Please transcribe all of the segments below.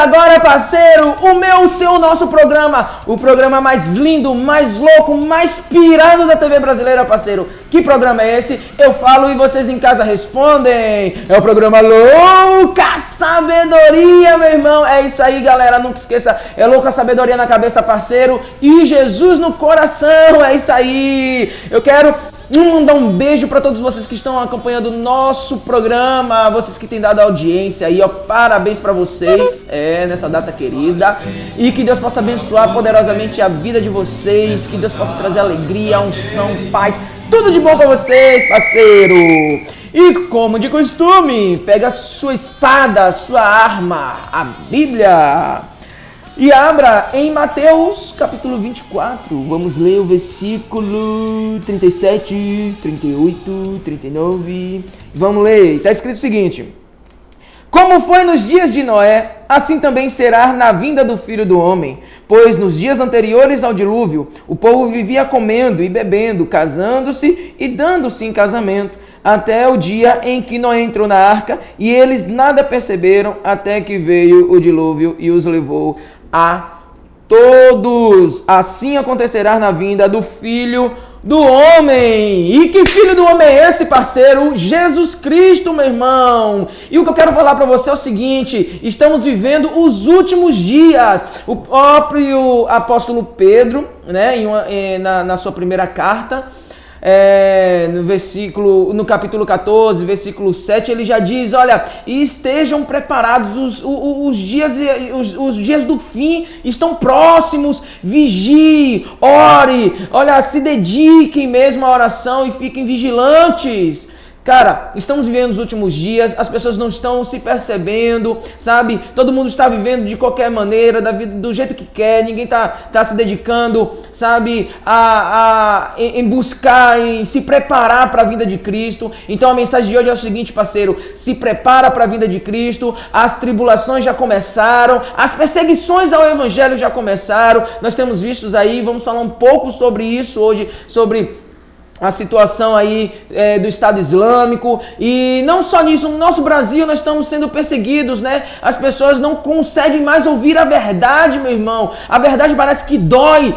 agora, parceiro, o seu, nosso programa. O programa mais lindo, mais louco, mais pirado da TV brasileira, parceiro. Que programa é esse? Eu falo e vocês em casa respondem. É o programa Louca Sabedoria, meu irmão. É isso aí, galera. Nunca esqueça. É Louca Sabedoria na cabeça, parceiro. E Jesus no coração. É isso aí. Eu quero mandar um beijo para todos vocês que estão acompanhando o nosso programa, vocês que têm dado audiência aí, ó, parabéns para vocês, nessa data querida, e que Deus possa abençoar poderosamente a vida de vocês, que Deus possa trazer alegria, unção, paz, tudo de bom para vocês, parceiro. E como de costume, pega sua espada, sua arma, a Bíblia, e abra em Mateus capítulo 24, vamos ler o versículo 37, 38, 39, vamos ler, está escrito o seguinte: como foi nos dias de Noé, assim também será na vinda do Filho do Homem, pois nos dias anteriores ao dilúvio, o povo vivia comendo e bebendo, casando-se e dando-se em casamento, até o dia em que Noé entrou na arca, e eles nada perceberam até que veio o dilúvio e os levou a todos. Assim acontecerá na vinda do Filho do Homem. E que Filho do Homem é esse, parceiro? Jesus Cristo, meu irmão. E o que eu quero falar para você é o seguinte: estamos vivendo os últimos dias. O próprio apóstolo Pedro, né, na sua primeira carta, no capítulo 14, versículo 7, ele já diz: olha, estejam preparados, os dias do fim estão próximos, vigie, ore, olha, se dediquem mesmo à oração e fiquem vigilantes. Cara, estamos vivendo os últimos dias, as pessoas não estão se percebendo, sabe? Todo mundo está vivendo de qualquer maneira, da vida, do jeito que quer, ninguém tá se dedicando, sabe, em buscar, em se preparar para a vinda de Cristo. Então a mensagem de hoje é o seguinte, parceiro: se prepara para a vinda de Cristo, as tribulações já começaram, as perseguições ao Evangelho já começaram, nós temos vistos aí, vamos falar um pouco sobre isso hoje, sobre a situação aí do Estado Islâmico. E não só nisso, no nosso Brasil nós estamos sendo perseguidos, né? As pessoas não conseguem mais ouvir a verdade, meu irmão. A verdade parece que dói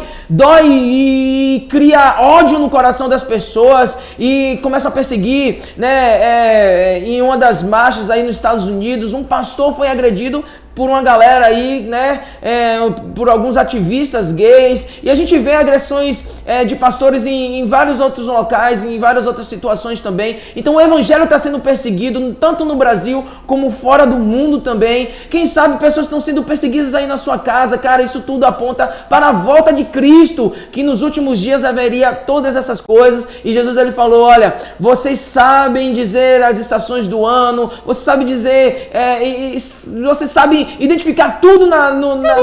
e cria ódio no coração das pessoas e começa a perseguir, né? Em uma das marchas aí nos Estados Unidos, um pastor foi agredido por uma galera aí, né, por alguns ativistas gays, e a gente vê agressões de pastores em vários outros locais, em várias outras situações também. Então o evangelho está sendo perseguido, tanto no Brasil como fora do mundo também. Quem sabe pessoas estão sendo perseguidas aí na sua casa, cara, isso tudo aponta para a volta de Cristo, que nos últimos dias haveria todas essas coisas, e Jesus ele falou: olha, vocês sabem dizer as estações do ano, vocês sabem dizer, vocês sabem identificar tudo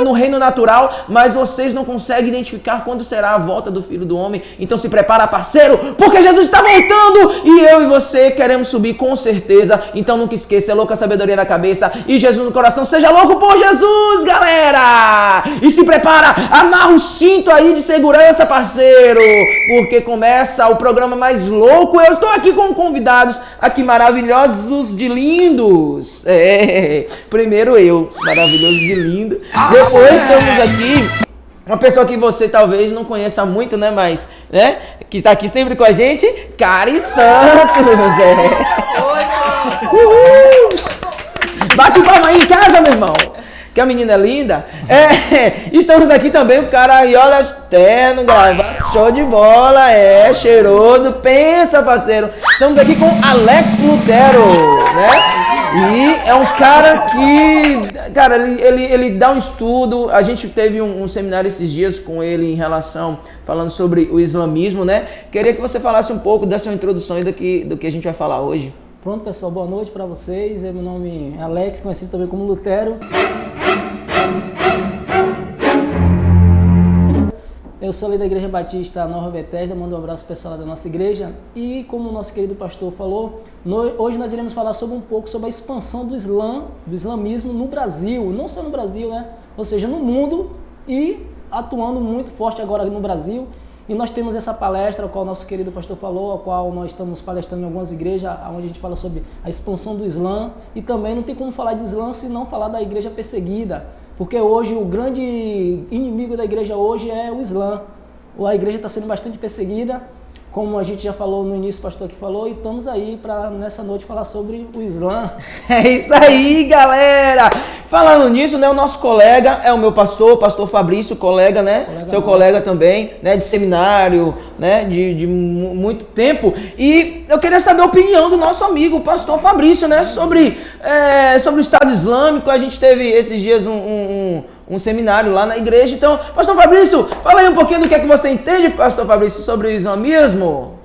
no reino natural, mas vocês não conseguem identificar quando será a volta do Filho do Homem. Então se prepara, parceiro, porque Jesus está voltando e eu e você queremos subir com certeza. Então nunca esqueça, é louca sabedoria na cabeça e Jesus no coração. Seja louco por Jesus, galera! E se prepara, amarra o cinto aí de segurança, parceiro, porque começa o programa mais louco. Eu estou aqui com convidados aqui maravilhosos de lindos. Primeiro eu, maravilhoso de lindo. Depois temos aqui uma pessoa que você talvez não conheça muito, né? Mas, né? Que está aqui sempre com a gente, Cari Santos. Bate palma aí em casa, meu irmão. Que a menina é linda. Estamos aqui também o cara aí, olha, terno, gravata, show de bola, cheiroso. Pensa, parceiro. Estamos aqui com Alex Lutero, né? E é um cara que, cara, ele dá um estudo. A gente teve um seminário esses dias com ele em relação, falando sobre o islamismo, né? Queria que você falasse um pouco dessa introdução e do que a gente vai falar hoje. Pronto, pessoal, boa noite para vocês. Meu nome é Alex, conhecido também como Lutero. Eu sou ali da Igreja Batista Nova Bethesda, mando um abraço pessoal da nossa igreja. E como o nosso querido pastor falou, hoje nós iremos falar um pouco sobre a expansão do islamismo no Brasil, não só no Brasil, né? Ou seja, no mundo, e atuando muito forte agora no Brasil. E nós temos essa palestra, a qual o nosso querido pastor falou, a qual nós estamos palestrando em algumas igrejas, onde a gente fala sobre a expansão do Islã. E também não tem como falar de Islã se não falar da igreja perseguida. Porque hoje o grande inimigo da igreja hoje é o Islã. A igreja está sendo bastante perseguida, como a gente já falou no início, o pastor aqui falou, e estamos aí para nessa noite falar sobre o Islã. É isso aí, galera! Falando nisso, né, o nosso colega é o meu pastor, pastor Fabrício, colega, né? Seu nosso. Colega também, né, de seminário, né, de muito tempo. E eu queria saber a opinião do nosso amigo, o pastor Fabrício, né, sobre o Estado Islâmico. A gente teve esses dias um seminário lá na igreja. Então, pastor Fabrício, fala aí um pouquinho do que é que você entende, pastor Fabrício, sobre o islamismo.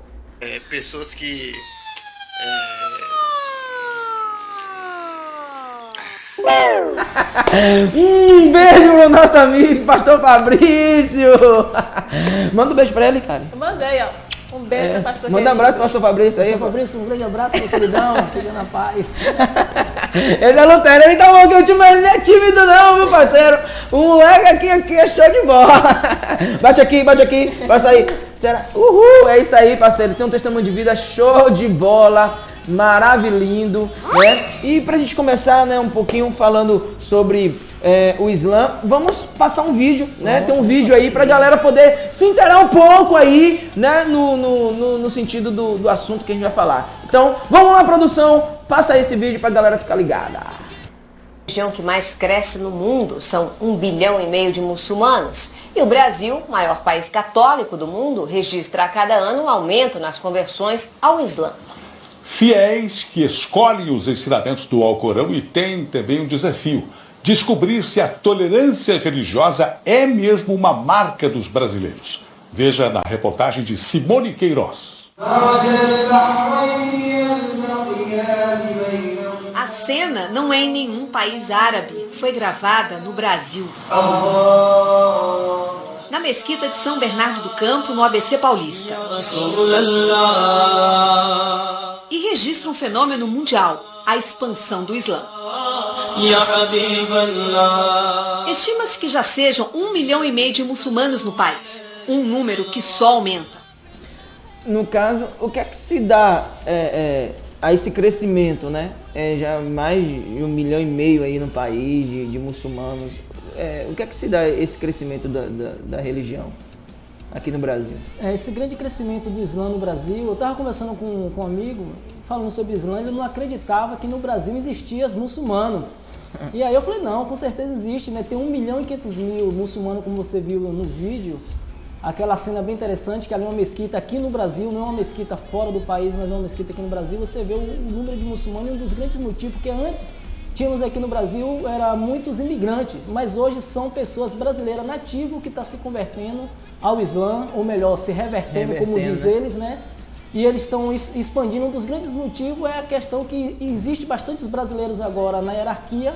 Pessoas que... Um beijo pro nosso amigo, pastor Fabrício. Manda um beijo pra ele, cara. Eu mandei, ó. Um beijo, pastor. Manda um abraço pro pastor Fabrício aí. Pastor Fabrício, um grande abraço, meu queridão. Fica na paz. Esse é Lutero, ele tá bom que o time ele não é tímido não, meu parceiro. O moleque aqui é show de bola. Bate aqui, vai sair. Será? Uhul, é isso aí, parceiro. Tem um testemunho de vida show de bola. Maravilhoso, né? E pra gente começar, né, um pouquinho falando sobre o Islã, vamos passar um vídeo, né? Tem um vídeo aí pra galera poder se inteirar um pouco aí, né, no sentido do assunto que a gente vai falar. Então, vamos lá, produção, passa aí esse vídeo pra galera ficar ligada. A região que mais cresce no mundo são 1,5 bilhão de muçulmanos. E o Brasil, maior país católico do mundo, registra a cada ano um aumento nas conversões ao Islã. Fiéis que escolhem os ensinamentos do Alcorão e têm também um desafio: descobrir se a tolerância religiosa é mesmo uma marca dos brasileiros. Veja na reportagem de Simone Queiroz. A cena não é em nenhum país árabe, foi gravada no Brasil. Na mesquita de São Bernardo do Campo, no ABC Paulista. E registra um fenômeno mundial, a expansão do Islã. Estima-se que já sejam 1,5 milhão de muçulmanos no país, um número que só aumenta. No caso, o que é que se dá a esse crescimento, né? Já mais de 1,5 milhão aí no país de muçulmanos. O que é que se dá esse crescimento da religião aqui no Brasil? Esse grande crescimento do Islã no Brasil, eu estava conversando com um amigo, falando sobre o Islã, ele não acreditava que no Brasil existia muçulmano. E aí eu falei, não, com certeza existe, né? Tem 1,5 milhão muçulmanos, como você viu no vídeo. Aquela cena bem interessante, que ali é uma mesquita aqui no Brasil, não é uma mesquita fora do país, mas é uma mesquita aqui no Brasil. Você vê o número de muçulmanos, e um dos grandes motivos, porque antes tínhamos aqui no Brasil, era muitos imigrantes, mas hoje são pessoas brasileiras nativas que estão se convertendo ao Islã, ou melhor, se revertendo, como diz eles, né? E eles estão expandindo. Um dos grandes motivos é a questão que existe bastantes brasileiros agora na hierarquia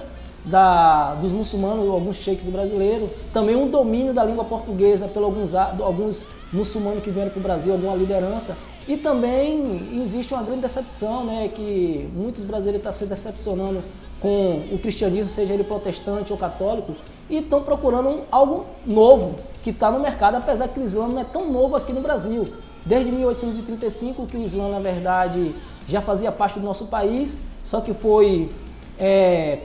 dos muçulmanos, alguns sheiks brasileiros, também um domínio da língua portuguesa por alguns muçulmanos que vieram para o Brasil, alguma liderança. E também existe uma grande decepção, né, que muitos brasileiros estão se decepcionando com o cristianismo, seja ele protestante ou católico, e estão procurando algo novo que está no mercado, apesar que o Islã não é tão novo aqui no Brasil. Desde 1835 que o Islã, na verdade, já fazia parte do nosso país, só que foi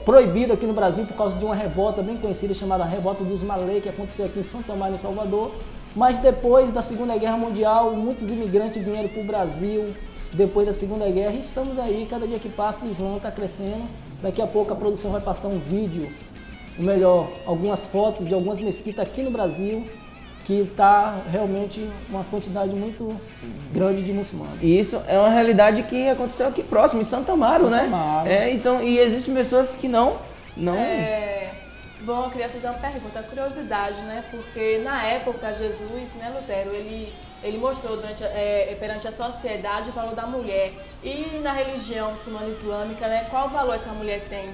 proibido aqui no Brasil por causa de uma revolta bem conhecida chamada Revolta dos Malê, que aconteceu aqui em Santo Amaro, em Salvador. Mas depois da Segunda Guerra Mundial, muitos imigrantes vieram para o Brasil depois da Segunda Guerra, e estamos aí, cada dia que passa o Islã está crescendo. Daqui a pouco a produção vai passar um vídeo, ou melhor, algumas fotos de algumas mesquitas aqui no Brasil, que está realmente uma quantidade muito grande de muçulmanos. E isso é uma realidade que aconteceu aqui próximo, em Santo Amaro, né? Então, e existem pessoas que não... Bom, eu queria fazer uma pergunta, curiosidade, né? Porque na época Jesus, né, Lutero, ele mostrou perante a sociedade o valor da mulher. E na religião muçulmana islâmica, né, qual valor essa mulher tem?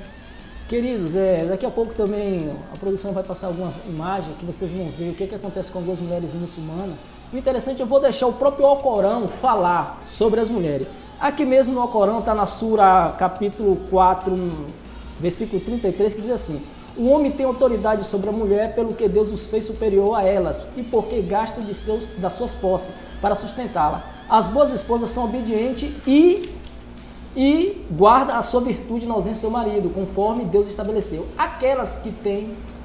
Queridos, daqui a pouco também a produção vai passar algumas imagens que vocês vão ver o que acontece com algumas mulheres muçulmanas. O interessante, eu vou deixar o próprio Alcorão falar sobre as mulheres. Aqui mesmo no Alcorão está na Sura capítulo 4, versículo 33, que diz assim: O homem tem autoridade sobre a mulher pelo que Deus os fez superior a elas e porque gasta das suas posses para sustentá-la. As boas esposas são obedientes e guarda a sua virtude na ausência do seu marido, conforme Deus estabeleceu. Aquelas que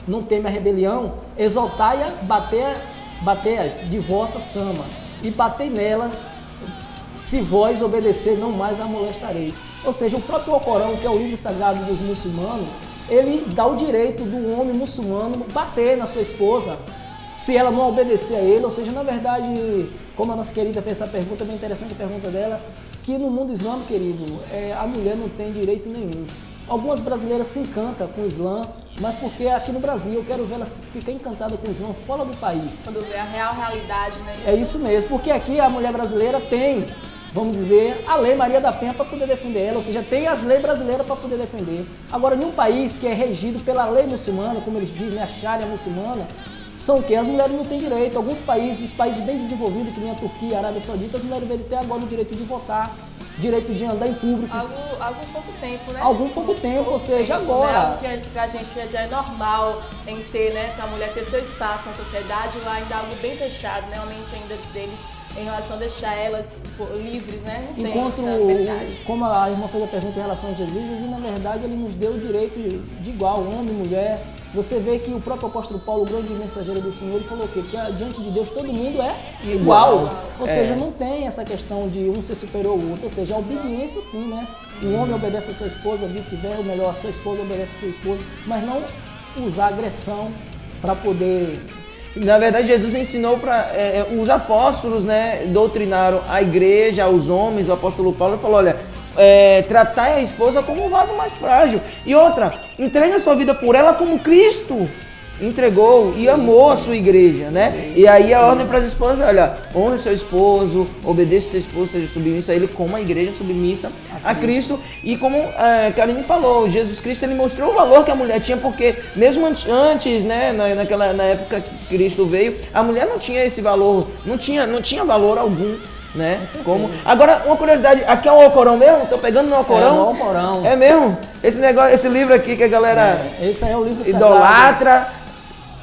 não temem a rebelião, exaltai-a, batei-as de vossas camas, e batei nelas, se vós obedecer, não mais a molestareis. Ou seja, o próprio Alcorão, que é o livro sagrado dos muçulmanos, ele dá o direito do homem muçulmano bater na sua esposa, se ela não obedecer a ele. Ou seja, na verdade, como a nossa querida fez essa pergunta, bem interessante a pergunta dela, que no mundo islâmico, querido, a mulher não tem direito nenhum. Algumas brasileiras se encantam com o Islã, mas porque aqui no Brasil eu quero ver elas ficar encantadas com o Islã fora do país. Quando vê a real realidade, né? É isso mesmo, porque aqui a mulher brasileira tem, vamos dizer, a lei Maria da Penha para poder defender ela, ou seja, tem as leis brasileiras para poder defender. Agora, em um país que é regido pela lei muçulmana, como eles dizem, a Sharia muçulmana, são o quê? As mulheres não têm direito. Alguns países bem desenvolvidos, que nem a Turquia, a Arábia Saudita, as mulheres devem ter agora o direito de votar, direito de andar em público. Algum pouco tempo, né? Algum pouco tempo, ou seja, agora. Algo que a gente já é normal em ter, né? Se a mulher ter seu espaço na sociedade, lá ainda é algo bem fechado, né? A mente ainda deles em relação a deixar elas livres, né? Não tem Enquanto, essa verdade. como a irmã fez a pergunta em relação a Jesus, na verdade ele nos deu o direito de igual, homem, mulher. Você vê que o próprio apóstolo Paulo, o grande mensageiro do Senhor, ele falou o quê? Que diante de Deus todo mundo é igual. Ou seja, não tem essa questão de um ser superior ao outro. Ou seja, a obediência sim, né? O homem obedece a sua esposa, vice-versa, ou melhor, a sua esposa obedece a sua esposa, mas não usar agressão para poder... Na verdade, Jesus ensinou para os apóstolos, né, doutrinaram a igreja, os homens. O apóstolo Paulo falou, olha, tratai a esposa como um vaso mais frágil. E outra, entregue a sua vida por ela como Cristo entregou e amou a sua igreja, né? E aí a ordem para as esposas, olha, honre seu esposo, obedeça seu esposo, seja submissa a ele como a igreja submissa a Cristo. E como Karine falou, Jesus Cristo, ele mostrou o valor que a mulher tinha, porque mesmo antes, né, na época que Cristo veio, a mulher não tinha esse valor, não tinha valor algum, né? Como... Agora, uma curiosidade, aqui é o Alcorão mesmo? Tô pegando no Alcorão? É o Alcorão. É mesmo? Esse livro aqui que a galera esse aí é o livro sagrado. Idolatra.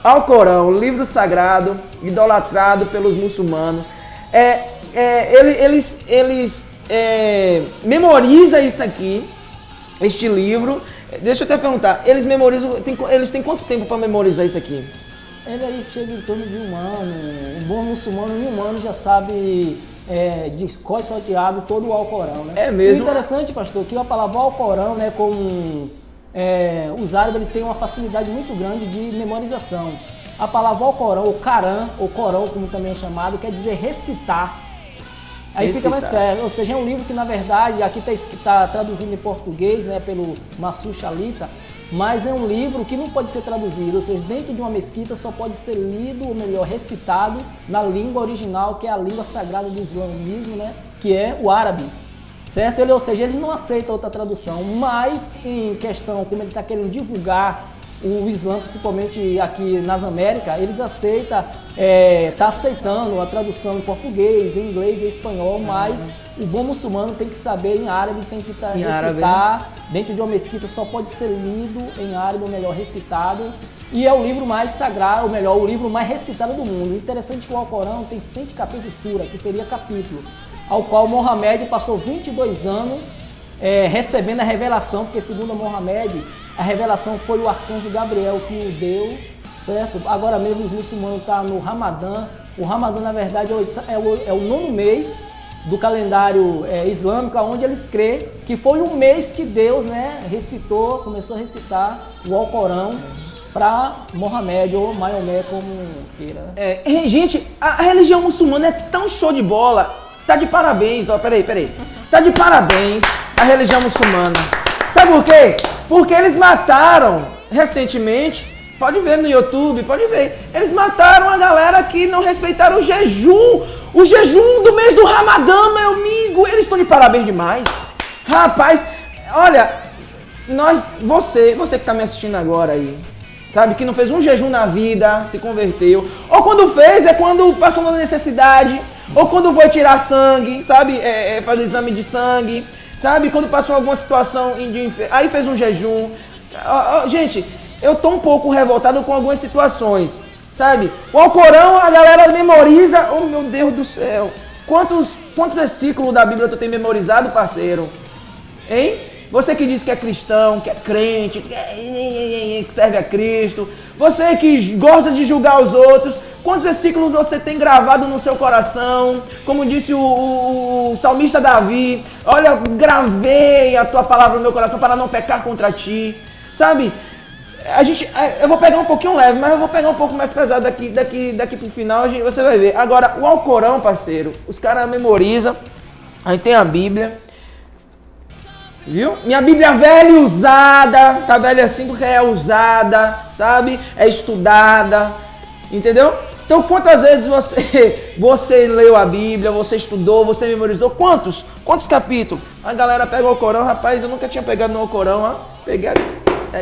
Alcorão, livro sagrado, idolatrado pelos muçulmanos. Eles memorizam isso aqui, este livro. Deixa eu até perguntar, eles têm quanto tempo para memorizar isso aqui? Ele aí chega em torno de um ano. Um bom muçulmano em um ano já sabe de cor salteado todo o Alcorão, né? É mesmo? O interessante, pastor, que a palavra Alcorão, né, como os árabes ele têm uma facilidade muito grande de memorização. A palavra Alcorão, ou Caran, ou Corão, como também é chamado, quer dizer recitar. Aí fica mais perto, ou seja, é um livro que na verdade, aqui está traduzido em português, né, pelo Massu Shalita, mas é um livro que não pode ser traduzido, ou seja, dentro de uma mesquita só pode ser lido, ou melhor, recitado na língua original, que é a língua sagrada do islamismo, né, que é o árabe. Certo? Ou seja, eles não aceitam outra tradução, mas em questão, como ele está querendo divulgar o Islã, principalmente aqui nas Américas, eles aceitam, está aceitando a tradução em português, em inglês e em espanhol, mas o bom muçulmano tem que saber em árabe, tem que recitar, dentro de uma mesquita só pode ser lido em árabe, ou melhor, recitado, e é o livro mais sagrado, ou melhor, o livro mais recitado do mundo. O interessante é que o Alcorão tem 114 suras, que seria capítulo, ao qual Mohamed passou 22 anos recebendo a revelação, porque segundo Mohamed, a revelação foi o arcanjo Gabriel que o deu, certo? Agora mesmo os muçulmanos estão no Ramadã. O Ramadã, na verdade, é o 9º mês do calendário islâmico, onde eles creem que foi o mês que Deus, né, começou a recitar o Alcorão para Mohamed, ou Maomé, como queira. Gente, a religião muçulmana é tão show de bola. Tá de parabéns, ó, peraí. Tá de parabéns a religião muçulmana. Sabe por quê? Porque eles mataram recentemente, pode ver no YouTube, pode ver. Eles mataram a galera que não respeitaram o jejum do mês do Ramadã, meu amigo. Eles estão de parabéns demais. Rapaz, olha, você que tá me assistindo agora aí, sabe, que não fez um jejum na vida, se converteu. Ou quando fez, quando passou uma necessidade. Ou quando foi tirar sangue, sabe, fazer exame de sangue, sabe, quando passou alguma situação aí fez um jejum. Gente, eu tô um pouco revoltado com algumas situações, sabe? O Alcorão, a galera memoriza, oh meu Deus do céu, quantos versículos da Bíblia tu tem memorizado, parceiro? Hein? Você que diz que é cristão, que é crente, que serve a Cristo, você que gosta de julgar os outros, quantos versículos você tem gravado no seu coração? Como disse o salmista Davi, olha, gravei a tua palavra no meu coração para não pecar contra ti, sabe? Eu vou pegar um pouquinho leve, mas eu vou pegar um pouco mais pesado daqui pro final, você vai ver. Agora, o Alcorão, parceiro, os caras memorizam, aí tem a Bíblia, viu? Minha Bíblia velha e usada, tá velha assim porque é usada, sabe? É estudada, entendeu? Então, quantas vezes você leu a Bíblia, você estudou, você memorizou? Quantos capítulos? A galera pega o Alcorão, rapaz, eu nunca tinha pegado no Alcorão, ó. Pega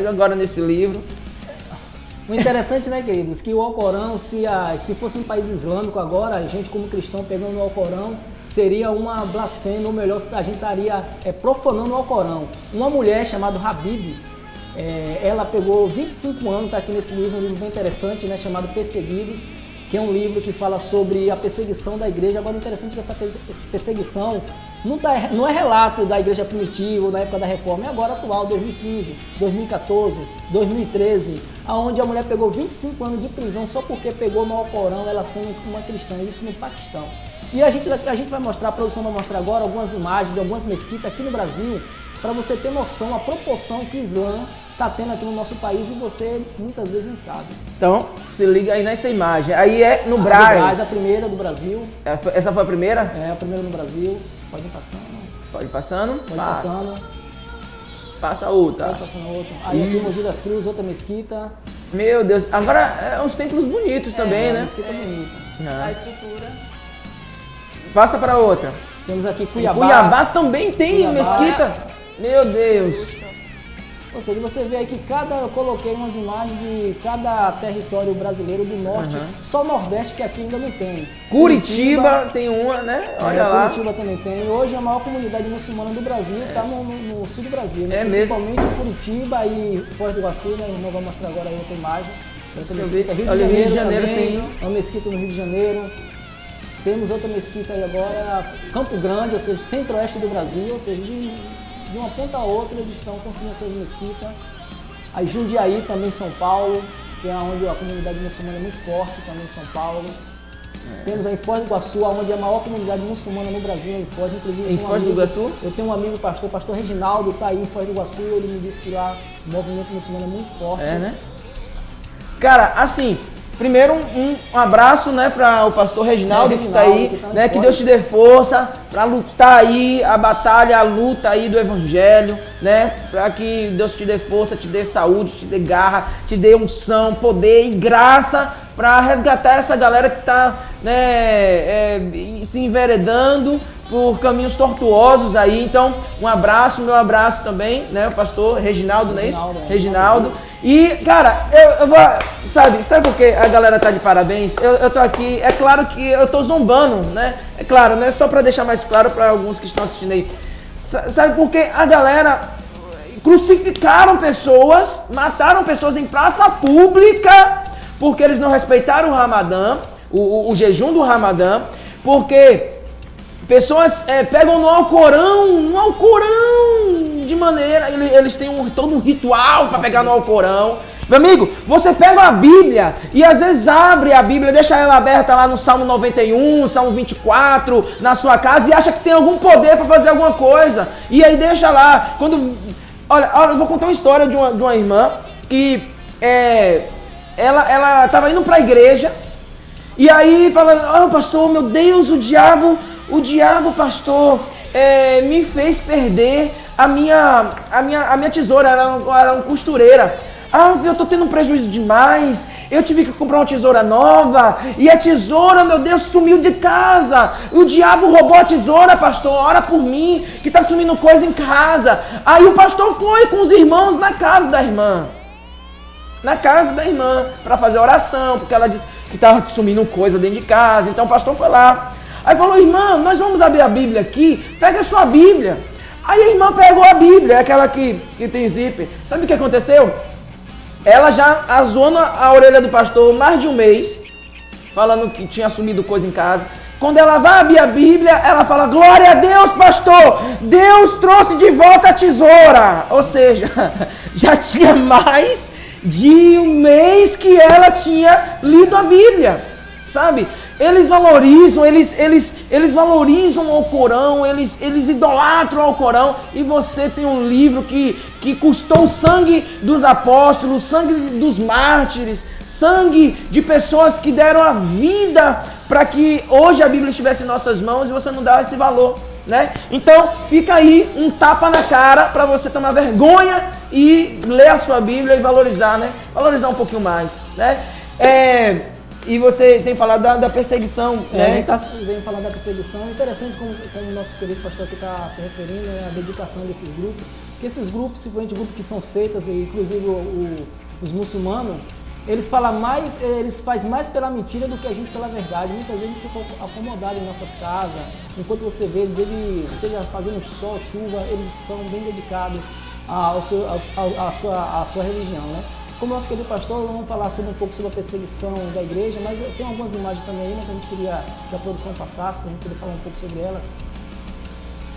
agora nesse livro. O interessante, né, queridos, que o Alcorão, se fosse um país islâmico agora, a gente como cristão pegando o Alcorão, seria uma blasfêmia, ou melhor, a gente estaria profanando o Alcorão. Uma mulher chamada Habib, ela pegou 25 anos, está aqui nesse livro, um livro bem interessante, né, chamado Perseguidos, que é um livro que fala sobre a perseguição da igreja. Agora, o interessante é que essa perseguição não é relato da igreja primitiva, na época da reforma, é agora atual, 2015, 2014, 2013, onde a mulher pegou 25 anos de prisão só porque pegou no Alcorão, ela sendo uma cristã, isso no Paquistão. E a gente vai mostrar, a produção vai mostrar agora algumas imagens de algumas mesquitas aqui no Brasil, para você ter noção, a proporção que o Islã está tendo aqui no nosso país e você muitas vezes nem sabe. Então, se liga aí nessa imagem. Aí é no Brás. A primeira do Brasil. Essa foi a primeira? É, a primeira no Brasil. Pode ir passando. Pode ir passando? Pode ir passando. Passa outra. Pode passando outra. Aí aqui em Mogi das Cruzes, outra mesquita. Meu Deus. Agora, uns templos bonitos também, né? Mesquita bonita. A estrutura. Passa para outra. Temos aqui Cuiabá. Cuiabá também tem mesquita. Meu Deus. Ou seja, você vê aí que eu coloquei umas imagens de cada território brasileiro do norte, só o nordeste que aqui ainda não tem. Curitiba tem uma, né? Olha lá. Curitiba também tem. Hoje a maior comunidade muçulmana do Brasil está no sul do Brasil, né? É Principalmente mesmo? Curitiba e Foz do Iguaçu, né? Eu não vou mostrar agora aí outra imagem. Outra Deixa eu mesquita, ver. Rio de Olha, Janeiro, Rio de Janeiro também, tem. uma mesquita no Rio de Janeiro. Temos outra mesquita aí agora, Campo Grande, ou seja, centro-oeste do Brasil, ou seja, de uma ponta a outra eles estão construindo suas mesquitas. Aí Jundiaí também, São Paulo, que é onde a comunidade muçulmana é muito forte, também em São Paulo. Temos aí em Foz do Iguaçu, onde a maior comunidade muçulmana no Brasil é em Foz, inclusive. Em Foz do Iguaçu? Eu tenho um amigo pastor Reginaldo, está aí em Foz do Iguaçu, ele me disse que lá o movimento muçulmano é muito forte. É, né? Cara, assim, primeiro um abraço, né, para o pastor Reginaldo que está aí, né, que Deus te dê força para lutar aí a batalha, a luta aí do evangelho, né, para que Deus te dê força, te dê saúde, te dê garra, te dê unção, poder e graça para resgatar essa galera que está, né, se enveredando por caminhos tortuosos aí. Então, um abraço, meu abraço também, né, o pastor Reginaldo, não é isso? Reginaldo. E, cara, eu vou, sabe por que a galera tá de parabéns? Eu tô aqui, é claro que eu tô zombando, né? É claro, né? Só para deixar mais claro para alguns que estão assistindo aí. Sabe por que a galera crucificaram pessoas, mataram pessoas em praça pública, porque eles não respeitaram o Ramadã, o jejum do Ramadã, porque pessoas pegam no Alcorão, de maneira, eles têm todo um ritual para pegar no Alcorão. Meu amigo, você pega a Bíblia e às vezes abre a Bíblia, deixa ela aberta lá no Salmo 91, Salmo 24, na sua casa e acha que tem algum poder para fazer alguma coisa. E aí deixa lá. Olha, eu vou contar uma história de uma irmã que ela estava indo para a igreja e aí falando, pastor, meu Deus, o diabo, pastor, me fez perder a minha tesoura, era uma costureira. Eu tô tendo um prejuízo demais, eu tive que comprar uma tesoura nova, e a tesoura, meu Deus, sumiu de casa. O diabo roubou a tesoura, pastor, ora por mim, que tá sumindo coisa em casa. Aí o pastor foi com os irmãos na casa da irmã, para fazer oração, porque ela disse que tava sumindo coisa dentro de casa, então o pastor foi lá. Aí falou, irmã, nós vamos abrir a Bíblia aqui, pega a sua Bíblia. Aí a irmã pegou a Bíblia, aquela que tem zíper. Sabe o que aconteceu? ela já azou a orelha do pastor mais de um mês, falando que tinha assumido coisa em casa. Quando ela vai abrir a Bíblia, ela fala, glória a Deus, pastor, Deus trouxe de volta a tesoura. Ou seja, já tinha mais de um mês que ela tinha lido a Bíblia, sabe? Eles valorizam, eles valorizam o Alcorão, eles idolatram o Alcorão, e você tem um livro que custou o sangue dos apóstolos, sangue dos mártires, sangue de pessoas que deram a vida para que hoje a Bíblia estivesse em nossas mãos, e você não dá esse valor, né? Então fica aí um tapa na cara para você tomar vergonha e ler a sua Bíblia e valorizar, né? Valorizar um pouquinho mais, né? E você tem falado da perseguição, né? A gente vem falando da perseguição. É interessante como o nosso querido pastor aqui está se referindo, né, à dedicação desses grupos. Porque esses grupos, principalmente grupos que são seitas, e inclusive os muçulmanos, eles fazem mais pela mentira do que a gente pela verdade. Muitas vezes a gente fica acomodado em nossas casas. Enquanto você vê eles, seja fazendo sol, chuva, eles estão bem dedicados à sua religião, né? Como nosso querido pastor, vamos falar um pouco sobre a perseguição da igreja, mas tem algumas imagens também aí, né, que a gente queria que a produção passasse, para a gente poder falar um pouco sobre elas.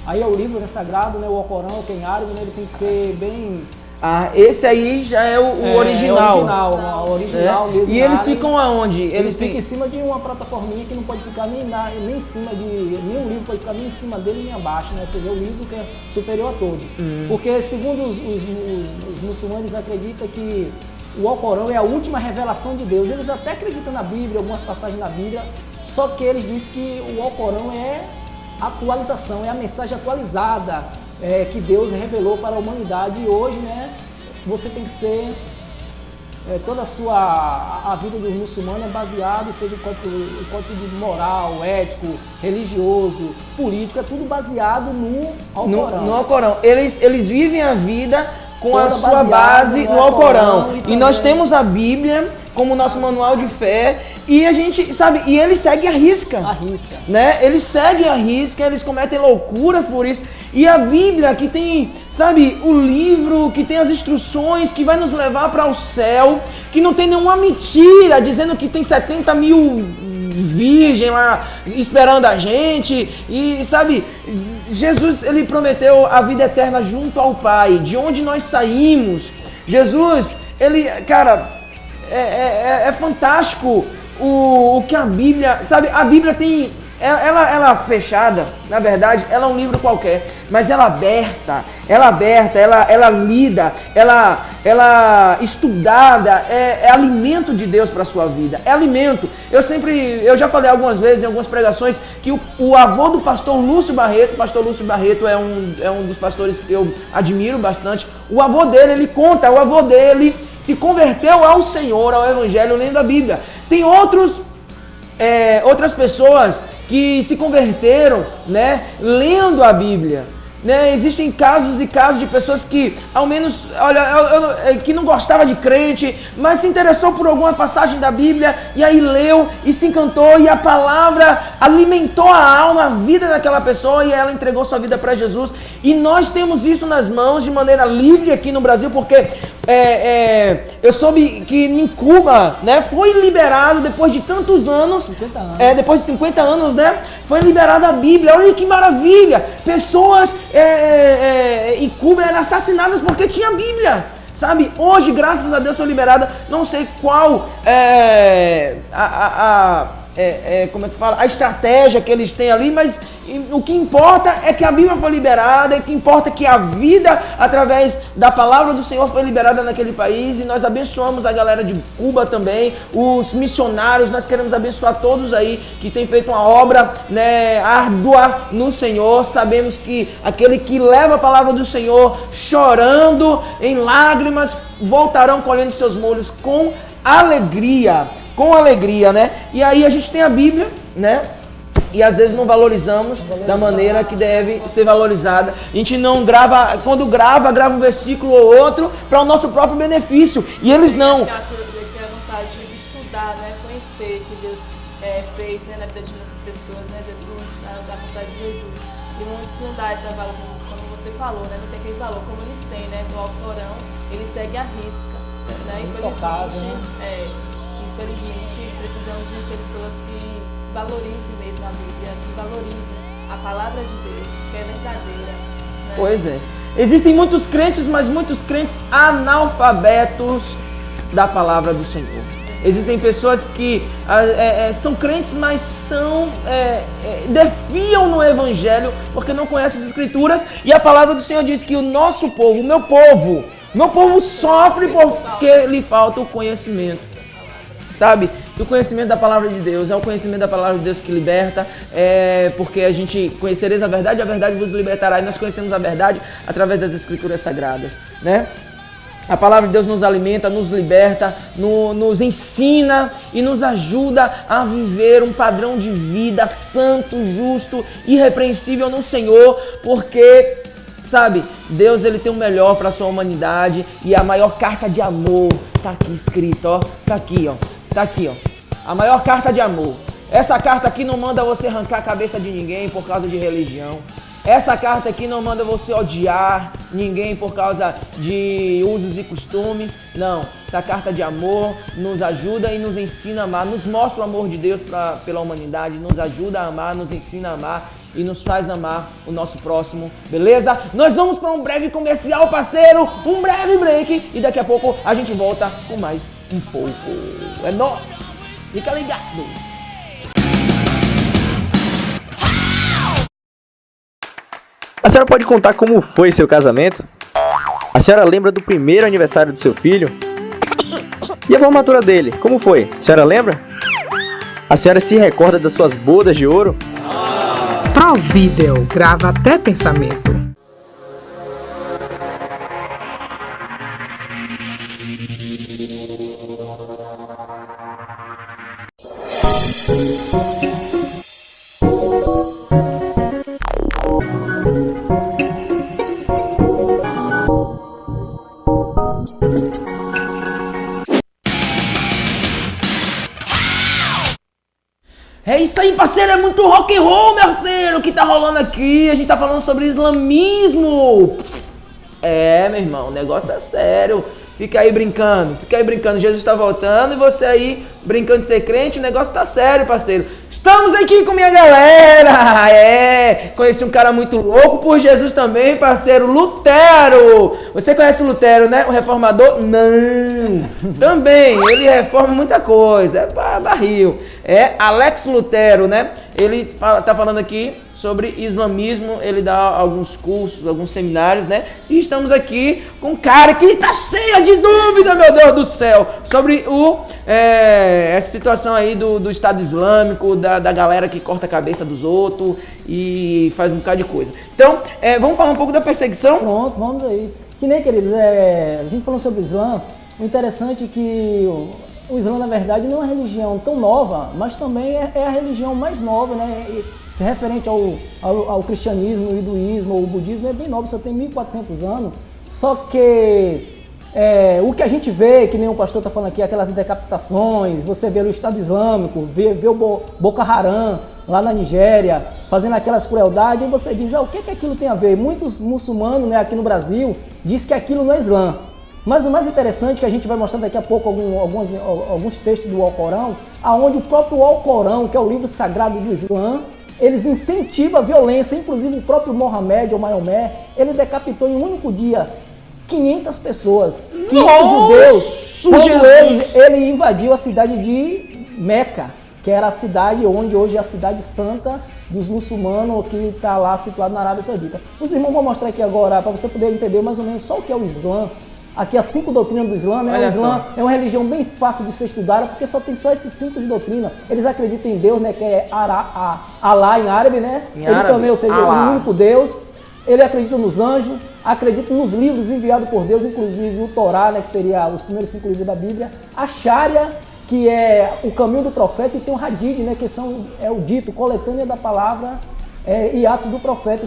Aí é o livro, né, sagrado, né, o Alcorão, que é em árabe, né, ele tem que ser bem... Esse aí já é o original. O original mesmo. E eles ficam aonde? Eles ficam em cima de uma plataforminha que não pode ficar nem em cima de... Nenhum livro pode ficar nem em cima dele nem abaixo, né? Você vê o livro que é superior a todos. Porque segundo os muçulmanos acreditam que o Alcorão é a última revelação de Deus. Eles até acreditam na Bíblia, algumas passagens da Bíblia, só que eles dizem que o Alcorão é atualização, é a mensagem atualizada que Deus revelou para a humanidade. E hoje, né, você tem que ser... toda a vida do muçulmano é baseada, seja o código de moral, ético, religioso, político, é tudo baseado no Alcorão. No Alcorão. Eles vivem a vida com toda a sua base no Alcorão. E nós temos a Bíblia como nosso manual de fé, e a gente, sabe, e eles seguem a risca. Né? Eles seguem a risca, eles cometem loucuras por isso. E a Bíblia que tem, sabe, o livro que tem as instruções que vai nos levar para o céu, que não tem nenhuma mentira dizendo que tem 70 mil virgem lá esperando a gente. E sabe, Jesus, ele prometeu a vida eterna junto ao Pai, de onde nós saímos. Jesus, ele, cara, é fantástico o que a Bíblia, sabe, a Bíblia tem, ela fechada, na verdade, ela é um livro qualquer, mas ela aberta, ela lida, ela estudada, é alimento de Deus para a sua vida, é alimento. Eu já falei algumas vezes em algumas pregações que o avô do pastor Lúcio Barreto é um dos pastores que eu admiro bastante. O avô dele, ele conta, o avô dele se converteu ao Senhor, ao Evangelho, lendo a Bíblia. Tem outras pessoas que se converteram, né, lendo a Bíblia. Né? Existem casos e casos de pessoas que, ao menos, que não gostava de crente, mas se interessou por alguma passagem da Bíblia, e aí leu e se encantou, e a palavra alimentou a alma, a vida daquela pessoa, e ela entregou sua vida para Jesus. E nós temos isso nas mãos de maneira livre aqui no Brasil, porque eu soube que em Cuba, né, foi liberado depois de tantos anos, 50 anos. Depois de 50 anos, né, foi liberada a Bíblia. Olha que maravilha! Pessoas em Cuba eram assassinadas porque tinha Bíblia, sabe? Hoje, graças a Deus, foi liberada. Não sei qual como é que fala? A estratégia que eles têm ali, mas o que importa é que a Bíblia foi liberada, e o que importa é que a vida, através da palavra do Senhor, foi liberada naquele país, e nós abençoamos a galera de Cuba também, os missionários. Nós queremos abençoar todos aí que tem feito uma obra, né, árdua no Senhor. Sabemos que aquele que leva a palavra do Senhor chorando em lágrimas, voltarão colhendo seus molhos com alegria, né? E aí a gente tem a Bíblia, né? E às vezes não valorizamos da maneira que deve ser valorizada. A gente não grava, quando grava um versículo ou outro para o nosso próprio benefício. E eles não. Tem a vontade de estudar, né? Conhecer que Deus fez, né, na vida de muitas pessoas, né? Jesus, a vontade de Jesus. E muitos não dão esse valor, como você falou, né? Não tem aquele valor como eles têm, né? No Alcorão, eles seguem a risca. né? Intocável, né? Infelizmente precisamos de pessoas que valorizem mesmo a Bíblia, que valorizem a palavra de Deus, que é verdadeira. Né? Pois é. Existem muitos crentes, mas muitos crentes analfabetos da palavra do Senhor. Existem pessoas que são crentes, mas defiam no Evangelho porque não conhecem as Escrituras. E a palavra do Senhor diz que o nosso povo, meu povo sofre porque lhe falta o conhecimento. Sabe? E o conhecimento da palavra de Deus é o conhecimento da palavra de Deus que liberta, porque a gente conhecereis a verdade vos libertará. E nós conhecemos a verdade através das Escrituras Sagradas, né? A palavra de Deus nos alimenta, nos liberta, nos ensina e nos ajuda a viver um padrão de vida santo, justo, irrepreensível no Senhor, porque, sabe, Deus ele tem o melhor para a sua humanidade e a maior carta de amor está aqui escrita, ó, tá aqui, ó, a maior carta de amor. Essa carta aqui não manda você arrancar a cabeça de ninguém por causa de religião. Essa carta aqui não manda você odiar ninguém por causa de usos e costumes. Não, essa carta de amor nos ajuda e nos ensina a amar, nos mostra o amor de Deus pela humanidade, nos ajuda a amar, nos ensina a amar e nos faz amar o nosso próximo, beleza? Nós vamos para um breve comercial, parceiro, um breve break e daqui a pouco a gente volta com mais um pouco. É nóis, fica ligado! A senhora pode contar como foi seu casamento? A senhora lembra do primeiro aniversário do seu filho? E a formatura dele, como foi? A senhora lembra? A senhora se recorda das suas bodas de ouro? Provídeo, grava até pensamento. É isso aí, parceiro, é muito rock and roll, meu parceiro, que tá rolando aqui. A gente tá falando sobre islamismo. Meu irmão, o negócio é sério. Fica aí brincando. Jesus tá voltando e você aí brincando de ser crente, o negócio tá sério, parceiro. Estamos aqui com minha galera. Conheci um cara muito louco por Jesus também, parceiro, Lutero. Você conhece o Lutero, né? O reformador? Não. Também, ele reforma muita coisa, é barril. É Alex Lutero, né? Ele tá falando aqui sobre islamismo, ele dá alguns cursos, alguns seminários, né? E estamos aqui com um cara que tá cheio de dúvida, meu Deus do céu, sobre essa situação aí do Estado Islâmico, da galera que corta a cabeça dos outros e faz um bocado de coisa. Então, vamos falar um pouco da perseguição? Pronto, vamos aí. Que nem, queridos, a gente falando sobre o Islã, o interessante é que o Islã, na verdade, não é uma religião tão nova, mas também é a religião mais nova, né? Se referente ao cristianismo, o hinduísmo ou o budismo, é bem novo, só tem 1.400 anos. Só que o que a gente vê, que nem o pastor está falando aqui, aquelas decapitações, você vê o Estado Islâmico, vê o Boko Haram lá na Nigéria, fazendo aquelas crueldades, e você diz, o que aquilo tem a ver? Muitos muçulmanos, né, aqui no Brasil dizem que aquilo não é Islã. Mas o mais interessante, que a gente vai mostrar daqui a pouco alguns textos do Alcorão, aonde o próprio Alcorão, que é o livro sagrado do Islã, eles incentivam a violência, inclusive o próprio Mohamed, ou Maomé, ele decapitou em um único dia 500 pessoas, 500 judeus, quando ele invadiu a cidade de Meca, que era a cidade onde hoje é a cidade santa dos muçulmanos, que está lá situado na Arábia Saudita. Os irmãos vão mostrar aqui agora, para você poder entender mais ou menos só o que é o Islã. Aqui as 5 doutrinas do Islã, né? O Islã é uma religião bem fácil de ser estudada, porque só tem só esses 5 de doutrina. Eles acreditam em Deus, né? Que é Alá em árabe, né? Ele também, ou seja, o único Deus. Ele acredita nos anjos, acredita nos livros enviados por Deus, inclusive o Torá, né? Que seria os primeiros 5 livros da Bíblia. A Sharia, que é o caminho do profeta, e tem o Hadith, né? Que é o dito, coletânea da palavra e atos do profeta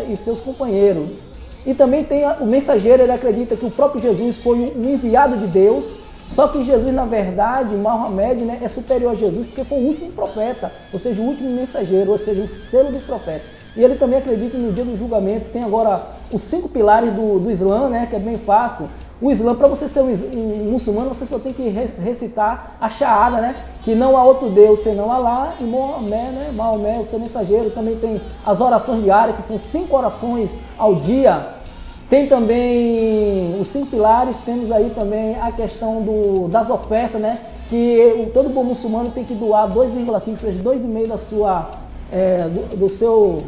e seus companheiros. E também tem o mensageiro, ele acredita que o próprio Jesus foi um enviado de Deus, só que Jesus, na verdade, Maomé, né, é superior a Jesus, porque foi o último profeta, ou seja, o último mensageiro, ou seja, o selo dos profetas. E ele também acredita no dia do julgamento. Tem agora os 5 pilares do Islã, né, que é bem fácil. O Islã, para você ser um muçulmano, você só tem que recitar a Shahada, né? Que não há outro Deus senão Alá, e Maomé, né? Maomé, o seu mensageiro. Também tem as orações diárias, que são 5 orações ao dia. Tem também os 5 pilares, temos aí também a questão das ofertas, né? Que todo bom muçulmano tem que doar 2,5, ou seja, 2,5 da sua, do seu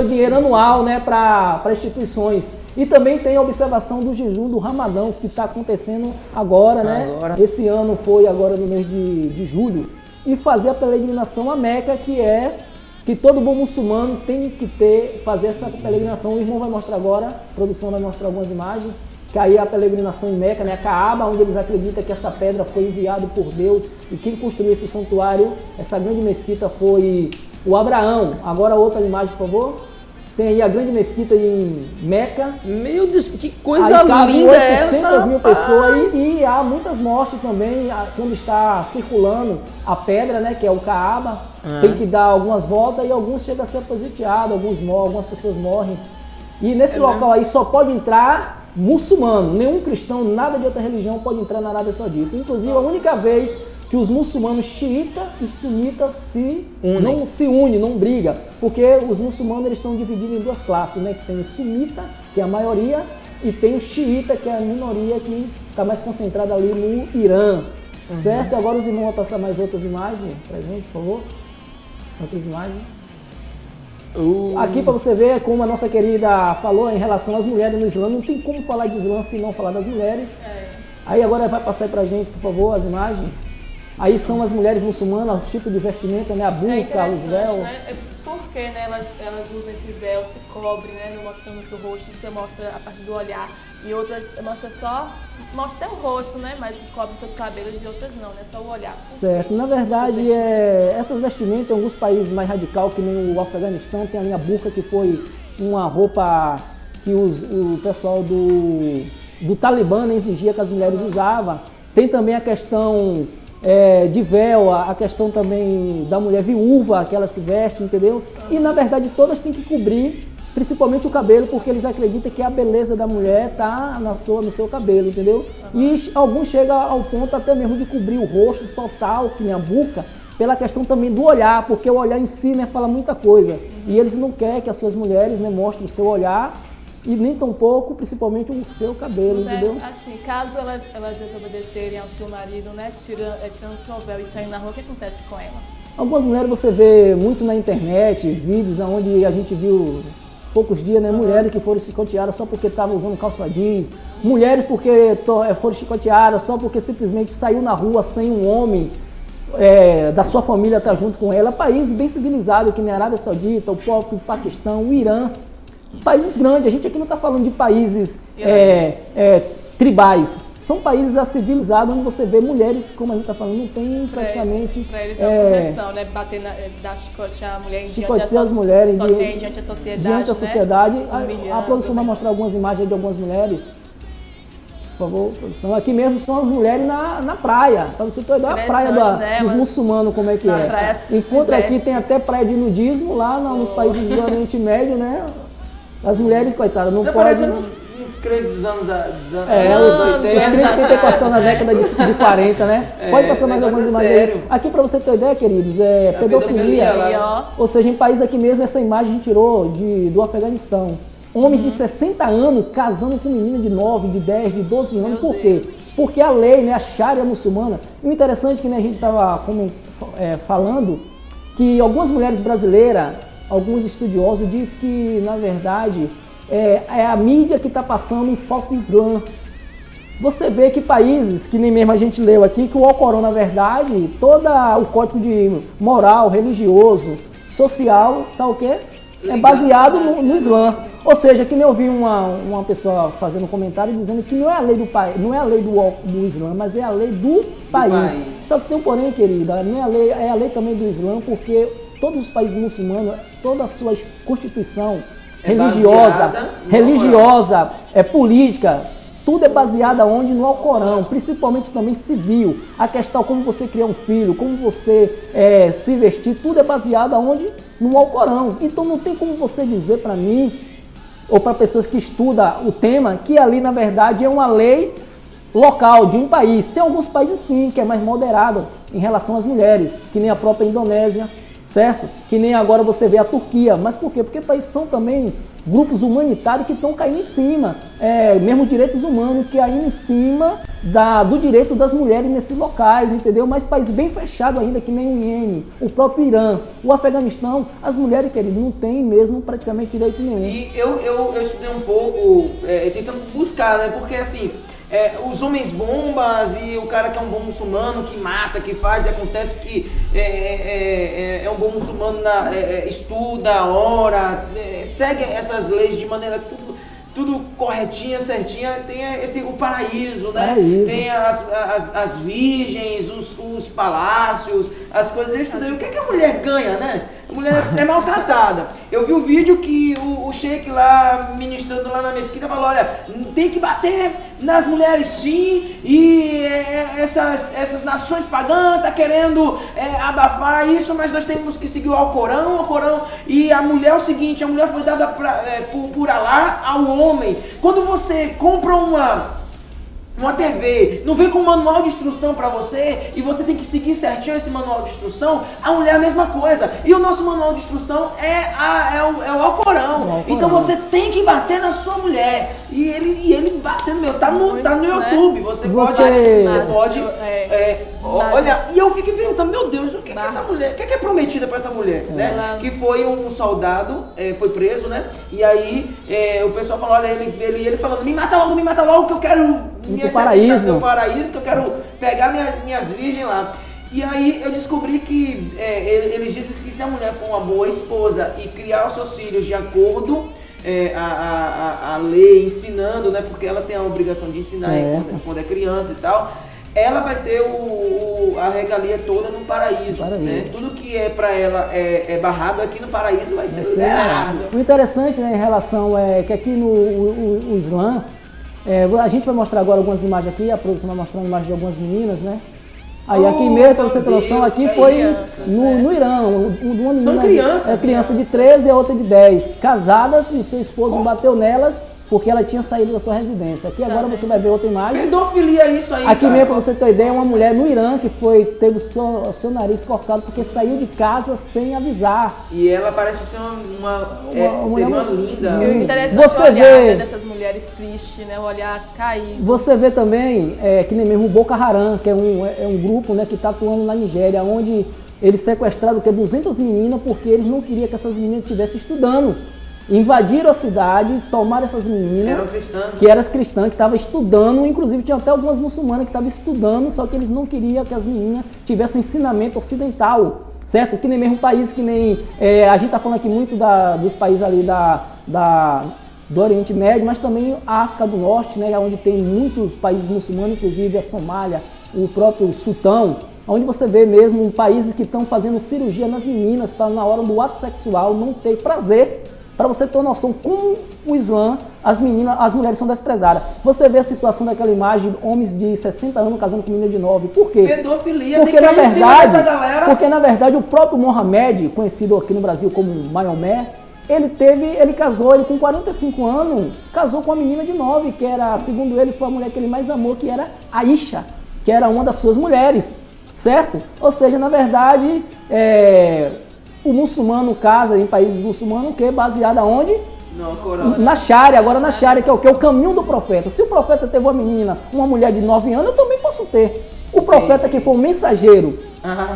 dinheiro anual, né? Para instituições. E também tem a observação do jejum do Ramadão, que está acontecendo agora, né? Esse ano foi agora no mês de julho. E fazer a peregrinação a Meca, que todo bom muçulmano tem que fazer essa peregrinação. O irmão vai mostrar agora, a produção vai mostrar algumas imagens, que aí é a peregrinação em Meca, né? A Kaaba, onde eles acreditam que essa pedra foi enviada por Deus, e quem construiu esse santuário, essa grande mesquita, foi o Abraão. Agora outra imagem, por favor. Tem aí a grande mesquita em Meca. Meu Deus, que coisa aí linda é essa! 800 mil pessoas e há muitas mortes também quando está circulando a pedra, né, que é o Kaaba. Tem que dar algumas voltas e alguns chegam a ser positiados, algumas pessoas morrem. E nesse local aí só pode entrar muçulmano, nenhum cristão, nada de outra religião pode entrar na Arábia Saudita. Inclusive, a única vez que os muçulmanos xiita e sunita não se unem, não brigam, porque os muçulmanos eles estão divididos em 2 classes, né? Que tem o sunita, que é a maioria, e tem o xiita, que é a minoria, que está mais concentrada ali no Irã, certo? Agora os irmãos vão passar mais outras imagens pra gente, por favor. Outras imagens. Aqui para você ver como a nossa querida falou em relação às mulheres no Islã, não tem como falar de Islã se não falar das mulheres. Aí agora vai passar aí pra gente, por favor, as imagens. Aí são as mulheres muçulmanas, os tipos de vestimenta, né? A burca, os véus. Né? Porque né, elas usam esse véu, se cobrem, né? Não mostrando o seu rosto, você mostra a parte do olhar. E outras mostra até o rosto, né? Mas cobrem seus cabelos e outras não, né? Só o olhar. Certo. Na verdade, essas vestimentas em alguns países mais radicais, que nem o Afeganistão, tem ali a burca, que foi uma roupa que o pessoal do Talibã exigia que as mulheres usavam. Tem também a questão de véu, a questão também da mulher viúva, que ela se veste, entendeu? E na verdade todas têm que cobrir, principalmente o cabelo, porque eles acreditam que a beleza da mulher está no seu cabelo, entendeu? E alguns chegam ao ponto até mesmo de cobrir o rosto total, que nem a boca, pela questão também do olhar, porque o olhar em si, né, fala muita coisa. E eles não querem que as suas mulheres, né, mostrem o seu olhar, e nem tampouco, principalmente, o seu cabelo, entendeu? Assim, caso elas desobedecerem ao seu marido, né, tirando seu véu e saindo na rua, o que acontece com ela? Algumas mulheres você vê muito na internet, vídeos onde a gente viu poucos dias, né, mulheres que foram chicoteadas só porque estavam usando calça jeans, mulheres porque foram chicoteadas só porque simplesmente saiu na rua sem um homem da sua família estar junto com ela. Países bem civilizados, que nem a Arábia Saudita, o próprio Paquistão, o Irã. Países grandes, a gente aqui não está falando de países tribais, são países civilizados onde você vê mulheres, como a gente está falando, não tem praticamente... Para eles é uma né? Bater dar chicotear a mulher chicotear as mulheres diante da sociedade. Diante da sociedade. A produção vai mostrar algumas imagens de algumas mulheres. Por favor, produção. Aqui mesmo são as mulheres na praia, para você ter ideia, a praia dos muçulmanos, como é que é. Enquanto aqui tem até praia de nudismo, lá nos países do Oriente Médio, né? As mulheres, coitadas, não podem... Os crentes dos anos 80. Os crentes pentecostais na década de 40, né? Pode passar mais algumas imagens aí. Aqui, para você ter ideia, queridos, pedofilia. Ou seja, em país aqui mesmo, essa imagem a gente tirou do Afeganistão. Homem de 60 anos casando com menina de 9, de 10, de 12 anos. Por quê? Porque a lei, né, a Sharia muçulmana... E o interessante é que, né, a gente estava falando que algumas mulheres brasileiras, alguns estudiosos dizem que, na verdade, é a mídia que está passando um falso Islã. Você vê que países, que nem mesmo a gente leu aqui, que o Alcorão, na verdade, todo o código de moral, religioso, social, tá o quê? É baseado no Islã. Ou seja, que nem eu vi uma pessoa fazendo um comentário dizendo que não é a lei do país, não é a lei do Islã, mas é a lei do país. Só que tem um porém, querida, não é a lei, é a lei também do Islã, porque todos os países muçulmanos, toda a sua constituição religiosa, política, tudo é baseado onde? No Alcorão, principalmente também civil. A questão como você criar um filho, como você se vestir, tudo é baseado onde? No Alcorão. Então não tem como você dizer para mim ou para pessoas que estudam o tema, que ali na verdade é uma lei local de um país. Tem alguns países sim que é mais moderado em relação às mulheres, que nem a própria Indonésia, certo? Que nem agora você vê a Turquia. Mas por quê? Porque países são também grupos humanitários que estão caindo em cima, mesmo direitos humanos caindo em cima do direito das mulheres nesses locais, entendeu? Mas país bem fechado ainda, que nem o Iêmen, o próprio Irã, o Afeganistão, as mulheres, querido, não têm mesmo praticamente direito nenhum. E eu estudei um pouco, tentando buscar, né? Porque assim, os homens bombas e o cara que é um bom muçulmano, que mata, que faz, e acontece que é um bom muçulmano, estuda, ora, segue essas leis de maneira tudo corretinha, certinha, tem o paraíso, né? Tem as virgens, os palácios, as coisas. Eu estudei. O que a mulher ganha, né? A mulher é maltratada. Eu vi o vídeo que o sheik lá, ministrando lá na mesquita, falou, olha, tem que bater nas mulheres sim, e essas nações pagãs tá querendo abafar isso, mas nós temos que seguir o Alcorão, e a mulher é o seguinte, a mulher foi dada por Alá ao homem. Quando você compra uma TV, não vem com um manual de instrução pra você e você tem que seguir certinho esse manual de instrução, a mulher é a mesma coisa. E o nosso manual de instrução é o Alcorão. Então você tem que bater na sua mulher. E ele batendo, tá no YouTube. Você pode. Olha, e eu fico perguntando, meu Deus, o que é essa mulher? O que é prometida pra essa mulher? Né? Que foi um soldado, foi preso, né? E aí o pessoal falou, olha, ele falando, me mata logo que eu quero do paraíso, que eu quero pegar minhas virgens lá. E aí eu descobri que eles dizem que se a mulher for uma boa esposa e criar os seus filhos de acordo a lei, ensinando, né? Porque ela tem a obrigação de ensinar quando é criança e tal, ela vai ter a regalia toda no paraíso. Né? Tudo que é pra ela é barrado aqui no paraíso vai ser liberado. O interessante, né, em relação que aqui no Islã, a gente vai mostrar agora algumas imagens aqui, a produção vai mostrar uma imagem de algumas meninas, né? Aí aqui mesmo, para você ter noção, aqui foi no Irã, uma menina, são crianças, criança de 13 e a outra de 10, casadas, e seu esposo bateu nelas porque ela tinha saído da sua residência. Aqui agora você vai ver outra imagem. Pedofilia isso aí, aqui mesmo, para você ter ideia, uma mulher no Irã que teve o seu nariz cortado porque saiu de casa sem avisar. E ela parece ser uma linda. Interessante o olhar dessas mulheres tristes, né? O olhar caído. Você vê também, que nem mesmo o Boko Haram, que é um grupo, né, que está atuando na Nigéria, onde eles sequestraram 200 meninas porque eles não queriam que essas meninas estivessem estudando. Invadiram a cidade, tomaram essas meninas, que eram cristãs, que estavam estudando, inclusive tinha até algumas muçulmanas que estavam estudando, só que eles não queriam que as meninas tivessem ensinamento ocidental, certo? Que nem mesmo país, que nem... a gente está falando aqui muito dos países ali do Oriente Médio, mas também a África do Norte, né, onde tem muitos países muçulmanos, inclusive a Somália, o próprio Sultão, onde você vê mesmo países que estão fazendo cirurgia nas meninas para na hora do ato sexual não ter prazer. Para você ter uma noção como o Islã, as mulheres são desprezadas. Você vê a situação daquela imagem, homens de 60 anos casando com menina de 9. Por quê? Pedofilia, porque, na verdade, porque na verdade o próprio Mohamed, conhecido aqui no Brasil como Maomé, ele casou, ele com 45 anos, casou com uma menina de 9, que era, segundo ele, foi a mulher que ele mais amou, que era Aisha, que era uma das suas mulheres, certo? Ou seja, na verdade, o muçulmano casa em países muçulmanos, que é baseado aonde? Na Sharia, agora na Sharia, que é o que? O caminho do profeta. Se o profeta teve uma menina, uma mulher de 9 anos, eu também posso ter. O profeta que foi o mensageiro,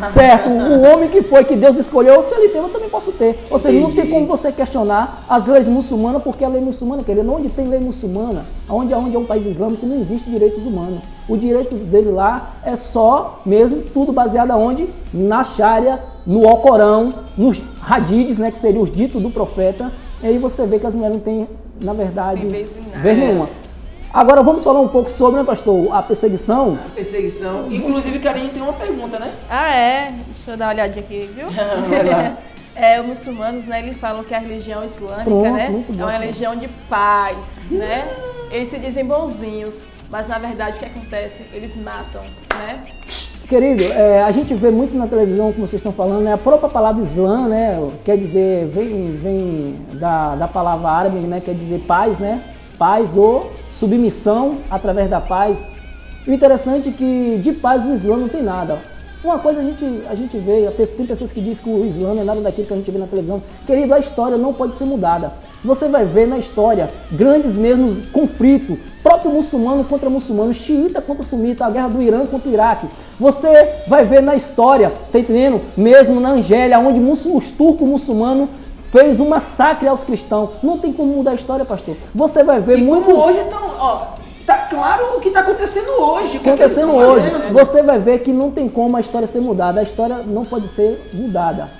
certo? O homem que Deus escolheu, se ele teve, eu também posso ter. Ou seja, não tem como você questionar as leis muçulmanas, porque a lei muçulmana, querido, onde tem lei muçulmana, onde é um país islâmico, não existe direitos humanos. O direito dele lá é só mesmo, tudo baseado aonde? Na Sharia, no Alcorão, nos hadiths, né, que seriam os ditos do profeta. E aí você vê que as mulheres não têm, na verdade, vez nenhuma. Agora vamos falar um pouco sobre, né, pastor, a perseguição. A perseguição. Inclusive, Karine tem uma pergunta, né? Deixa eu dar uma olhadinha aqui, viu? Os muçulmanos, né, eles falam que a religião islâmica, né, é uma religião de paz, né? Eles se dizem bonzinhos, mas na verdade o que acontece? Eles matam, né? Querido, a gente vê muito na televisão, como vocês estão falando, né? A própria palavra Islã, né? Quer dizer, vem da palavra árabe, né? Quer dizer paz, né? Paz ou submissão através da paz. O interessante é que de paz o Islã não tem nada. Uma coisa a gente vê, tem pessoas que dizem que o Islã não é nada daquilo que a gente vê na televisão. Querido, a história não pode ser mudada. Você vai ver na história grandes mesmos conflitos, próprio muçulmano contra muçulmano, xiita contra sunita, a guerra do Irã contra o Iraque. Você vai ver na história, tá entendendo? Mesmo na Argélia, onde os turcos muçulmanos fez um massacre aos cristãos. Não tem como mudar a história, pastor. Você vai ver muito... como hoje estão... Tá claro o que está acontecendo hoje. Acontecendo hoje. Você vai ver que não tem como a história ser mudada. A história não pode ser mudada.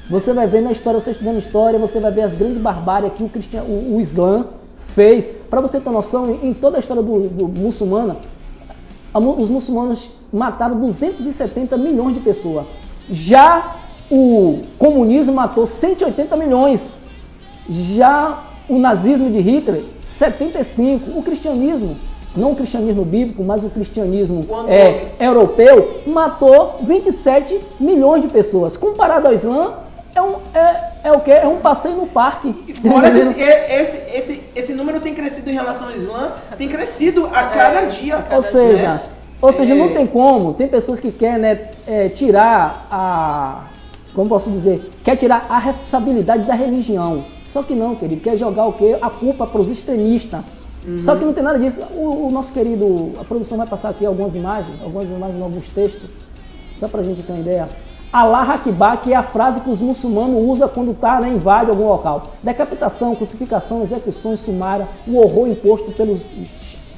Você vai ver na história, você estudando história, você vai ver as grandes barbáries que o Islã fez. Para você ter noção, em toda a história do muçulmana, os muçulmanos mataram 270 milhões de pessoas. Já o comunismo matou 180 milhões. Já o nazismo de Hitler, 75. O cristianismo, não o cristianismo bíblico, mas o cristianismo europeu, matou 27 milhões de pessoas. Comparado ao Islã, o quê? É um passeio no parque. Esse número tem crescido em relação ao Islã, tem crescido a cada dia. Ou seja, não tem como. Tem pessoas que querem tirar como posso dizer? Quer tirar a responsabilidade da religião. Só que não, querido, quer jogar o quê? A culpa para os extremistas. Só que não tem nada disso. O nosso querido, a produção vai passar aqui algumas imagens, alguns textos, só para a gente ter uma ideia. Allah Akbar, que é a frase que os muçulmanos usam quando invade algum local. Decapitação, crucificação, execuções sumárias, o horror imposto pelos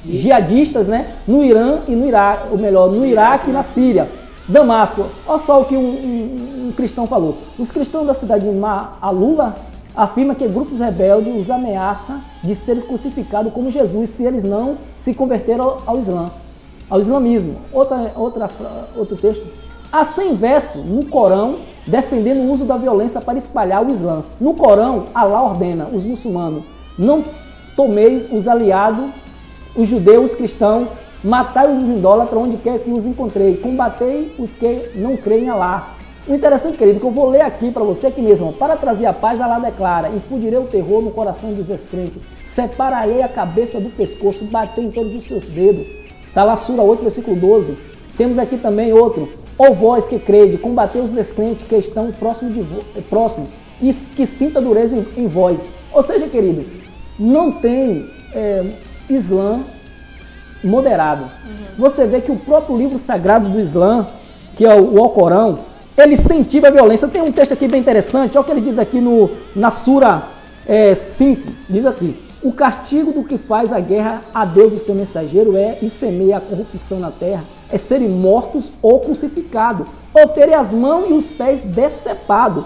jihadistas, né? No Irã e no Iraque, ou melhor, no Iraque e na Síria. Damasco, olha só o que um cristão falou. Os cristãos da cidade de Ma'alula afirma que grupos rebeldes os ameaçam de serem crucificados como Jesus se eles não se converteram ao islamismo. Outro texto. Há 100 versos no Corão defendendo o uso da violência para espalhar o Islã. No Corão, Allah ordena os muçulmanos: não tomeis os aliados, os judeus, os cristãos, matai os idólatras onde quer que os encontrei, combatei os que não creem em Allah. O interessante, querido, que eu vou ler aqui para você aqui mesmo. Para trazer a paz, Allah declara: infundirei o terror no coração dos descrentes, separarei a cabeça do pescoço, batei em todos os seus dedos. Está lá, Sura 8, versículo 12. Temos aqui também outro: ó vós que crede, combatei os descrentes que estão próximo e que sinta dureza em vós. Ou seja, querido, não tem Islã moderado. Você vê que o próprio livro sagrado do Islã, que é o Alcorão, ele incentiva a violência. Tem um texto aqui bem interessante, olha o que ele diz aqui na Sura 5, diz aqui: o castigo do que faz a guerra a Deus e seu mensageiro e semeia a corrupção na terra, é serem mortos ou crucificados, ou terem as mãos e os pés decepados,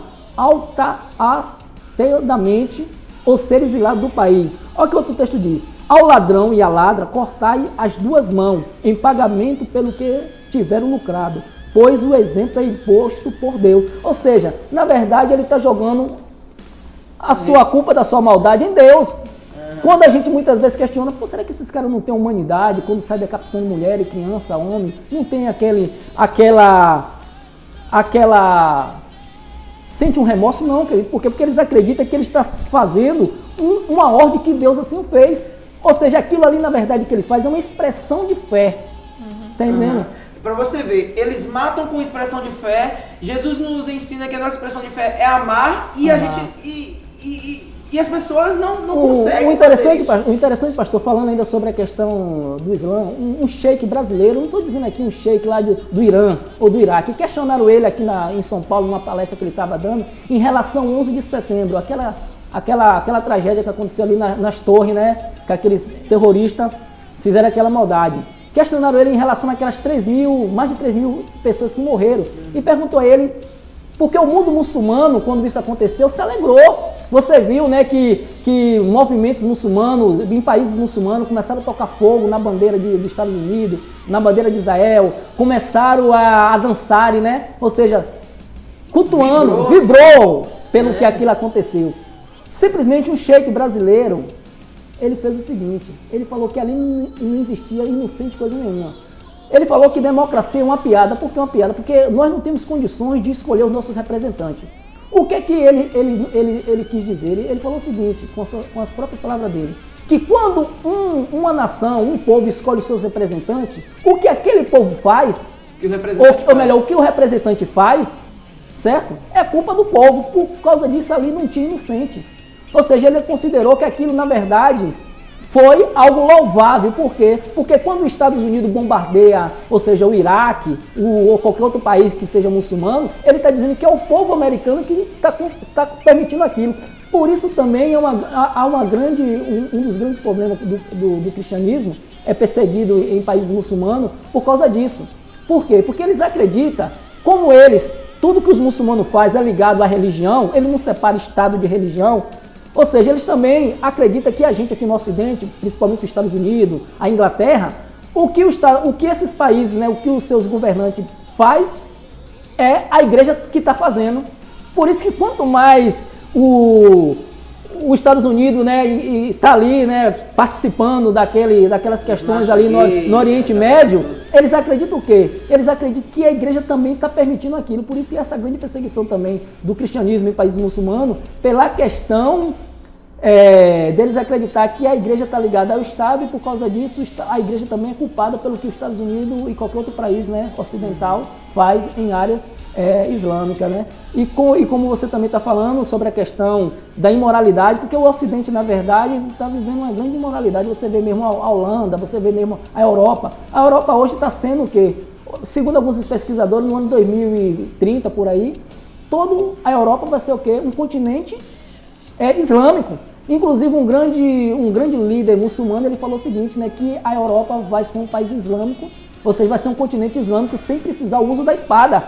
altamente, ou ser exilados do país. Olha o que outro texto diz: ao ladrão e à ladra cortai as duas mãos, em pagamento pelo que tiveram lucrado, pois o exemplo é imposto por Deus. Ou seja, na verdade ele está jogando a sua culpa da sua maldade em Deus. Quando a gente muitas vezes questiona: pô, será que esses caras não têm humanidade? Quando sai decapitando mulher e criança, homem, não tem aquela... Sente um remorso? Não, querido. Por quê? Porque eles acreditam que ele está fazendo uma ordem que Deus assim o fez. Ou seja, aquilo ali, na verdade, que eles fazem é uma expressão de fé. Tá entendendo? Para você ver, eles matam com expressão de fé. Jesus nos ensina que a nossa expressão de fé é amar e a gente... E as pessoas não conseguem. O interessante, pastor, falando ainda sobre a questão do Islã, um sheik brasileiro, não estou dizendo aqui um sheik lá do Irã ou do Iraque, questionaram ele aqui em São Paulo, numa palestra que ele estava dando, em relação ao 11 de setembro, aquela tragédia que aconteceu ali nas torres, né, que aqueles terroristas fizeram aquela maldade. Questionaram ele em relação àquelas mais de 3 mil pessoas que morreram, e perguntou a ele porque o mundo muçulmano, quando isso aconteceu, se alegrou. Você viu, né, que movimentos muçulmanos, em países muçulmanos, começaram a tocar fogo na bandeira dos Estados Unidos, na bandeira de Israel, começaram a dançarem, né? Ou seja, cultuando, vibrou pelo que aquilo aconteceu. Simplesmente um sheik brasileiro, ele fez o seguinte: ele falou que ali não existia inocente coisa nenhuma. Ele falou que democracia é uma piada. Por que uma piada? Porque nós não temos condições de escolher os nossos representantes. O que é que ele quis dizer? Ele falou o seguinte, com as próprias palavras dele, que quando uma nação, um povo escolhe os seus representantes, o que aquele povo faz, o que o representante faz, certo? É culpa do povo. Por causa disso ali não tinha inocente. Ou seja, ele considerou que aquilo, na verdade, foi algo louvável. Por quê? Porque quando os Estados Unidos bombardeia, ou seja, o Iraque, ou qualquer outro país que seja muçulmano, ele está dizendo que é o povo americano que está permitindo aquilo. Por isso também há um dos grandes problemas do cristianismo é perseguido em países muçulmanos por causa disso. Por quê? Porque eles acreditam, como tudo que os muçulmanos fazem é ligado à religião, ele não separa Estado de religião. Ou seja, eles também acreditam que a gente aqui no Ocidente, principalmente os Estados Unidos, a Inglaterra, o que esses países, né, o que os seus governantes faz é a igreja que está fazendo. Por isso que quanto mais os Estados Unidos, né, está ali, né, participando daquelas questões ali no Oriente Médio, eles acreditam o quê? Eles acreditam que a igreja também está permitindo aquilo. Por isso essa grande perseguição também do cristianismo em países muçulmanos, pela questão deles acreditar que a igreja está ligada ao Estado, e por causa disso a igreja também é culpada pelo que os Estados Unidos e qualquer outro país, né, ocidental faz em áreas islâmicas, né? E como você também está falando sobre a questão da imoralidade, porque o Ocidente, na verdade, está vivendo uma grande imoralidade. Você vê mesmo a Holanda, você vê mesmo a Europa. A Europa hoje está sendo o quê? Segundo alguns pesquisadores, no ano 2030, por aí, toda a Europa vai ser o quê? Um continente islâmico. Inclusive, um grande líder muçulmano, ele falou o seguinte, né, que a Europa vai ser um país islâmico, ou seja, vai ser um continente islâmico sem precisar o uso da espada.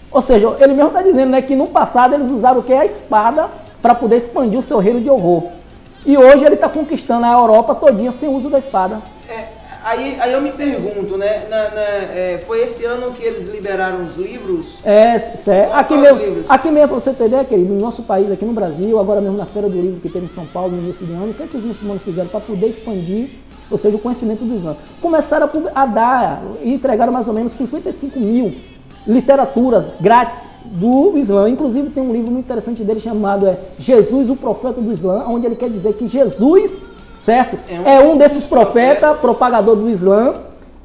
Ou seja, ele mesmo está dizendo, né, que no passado eles usaram o que? A espada para poder expandir o seu reino de horror. E hoje ele está conquistando a Europa todinha sem o uso da espada. Aí eu me pergunto, né? Foi esse ano que eles liberaram os livros? Certo. Aqui mesmo, para você ter ideia, querido, no nosso país, aqui no Brasil, agora mesmo na Feira do Livro que teve em São Paulo no início do ano, o que é que os muçulmanos fizeram para poder expandir, ou seja, o conhecimento do Islã? Começaram a dar e entregaram mais ou menos 55 mil literaturas grátis do Islã. Inclusive tem um livro muito interessante dele chamado Jesus, o Profeta do Islã, onde ele quer dizer que Jesus, certo, é um desses profetas, propagador do Islã,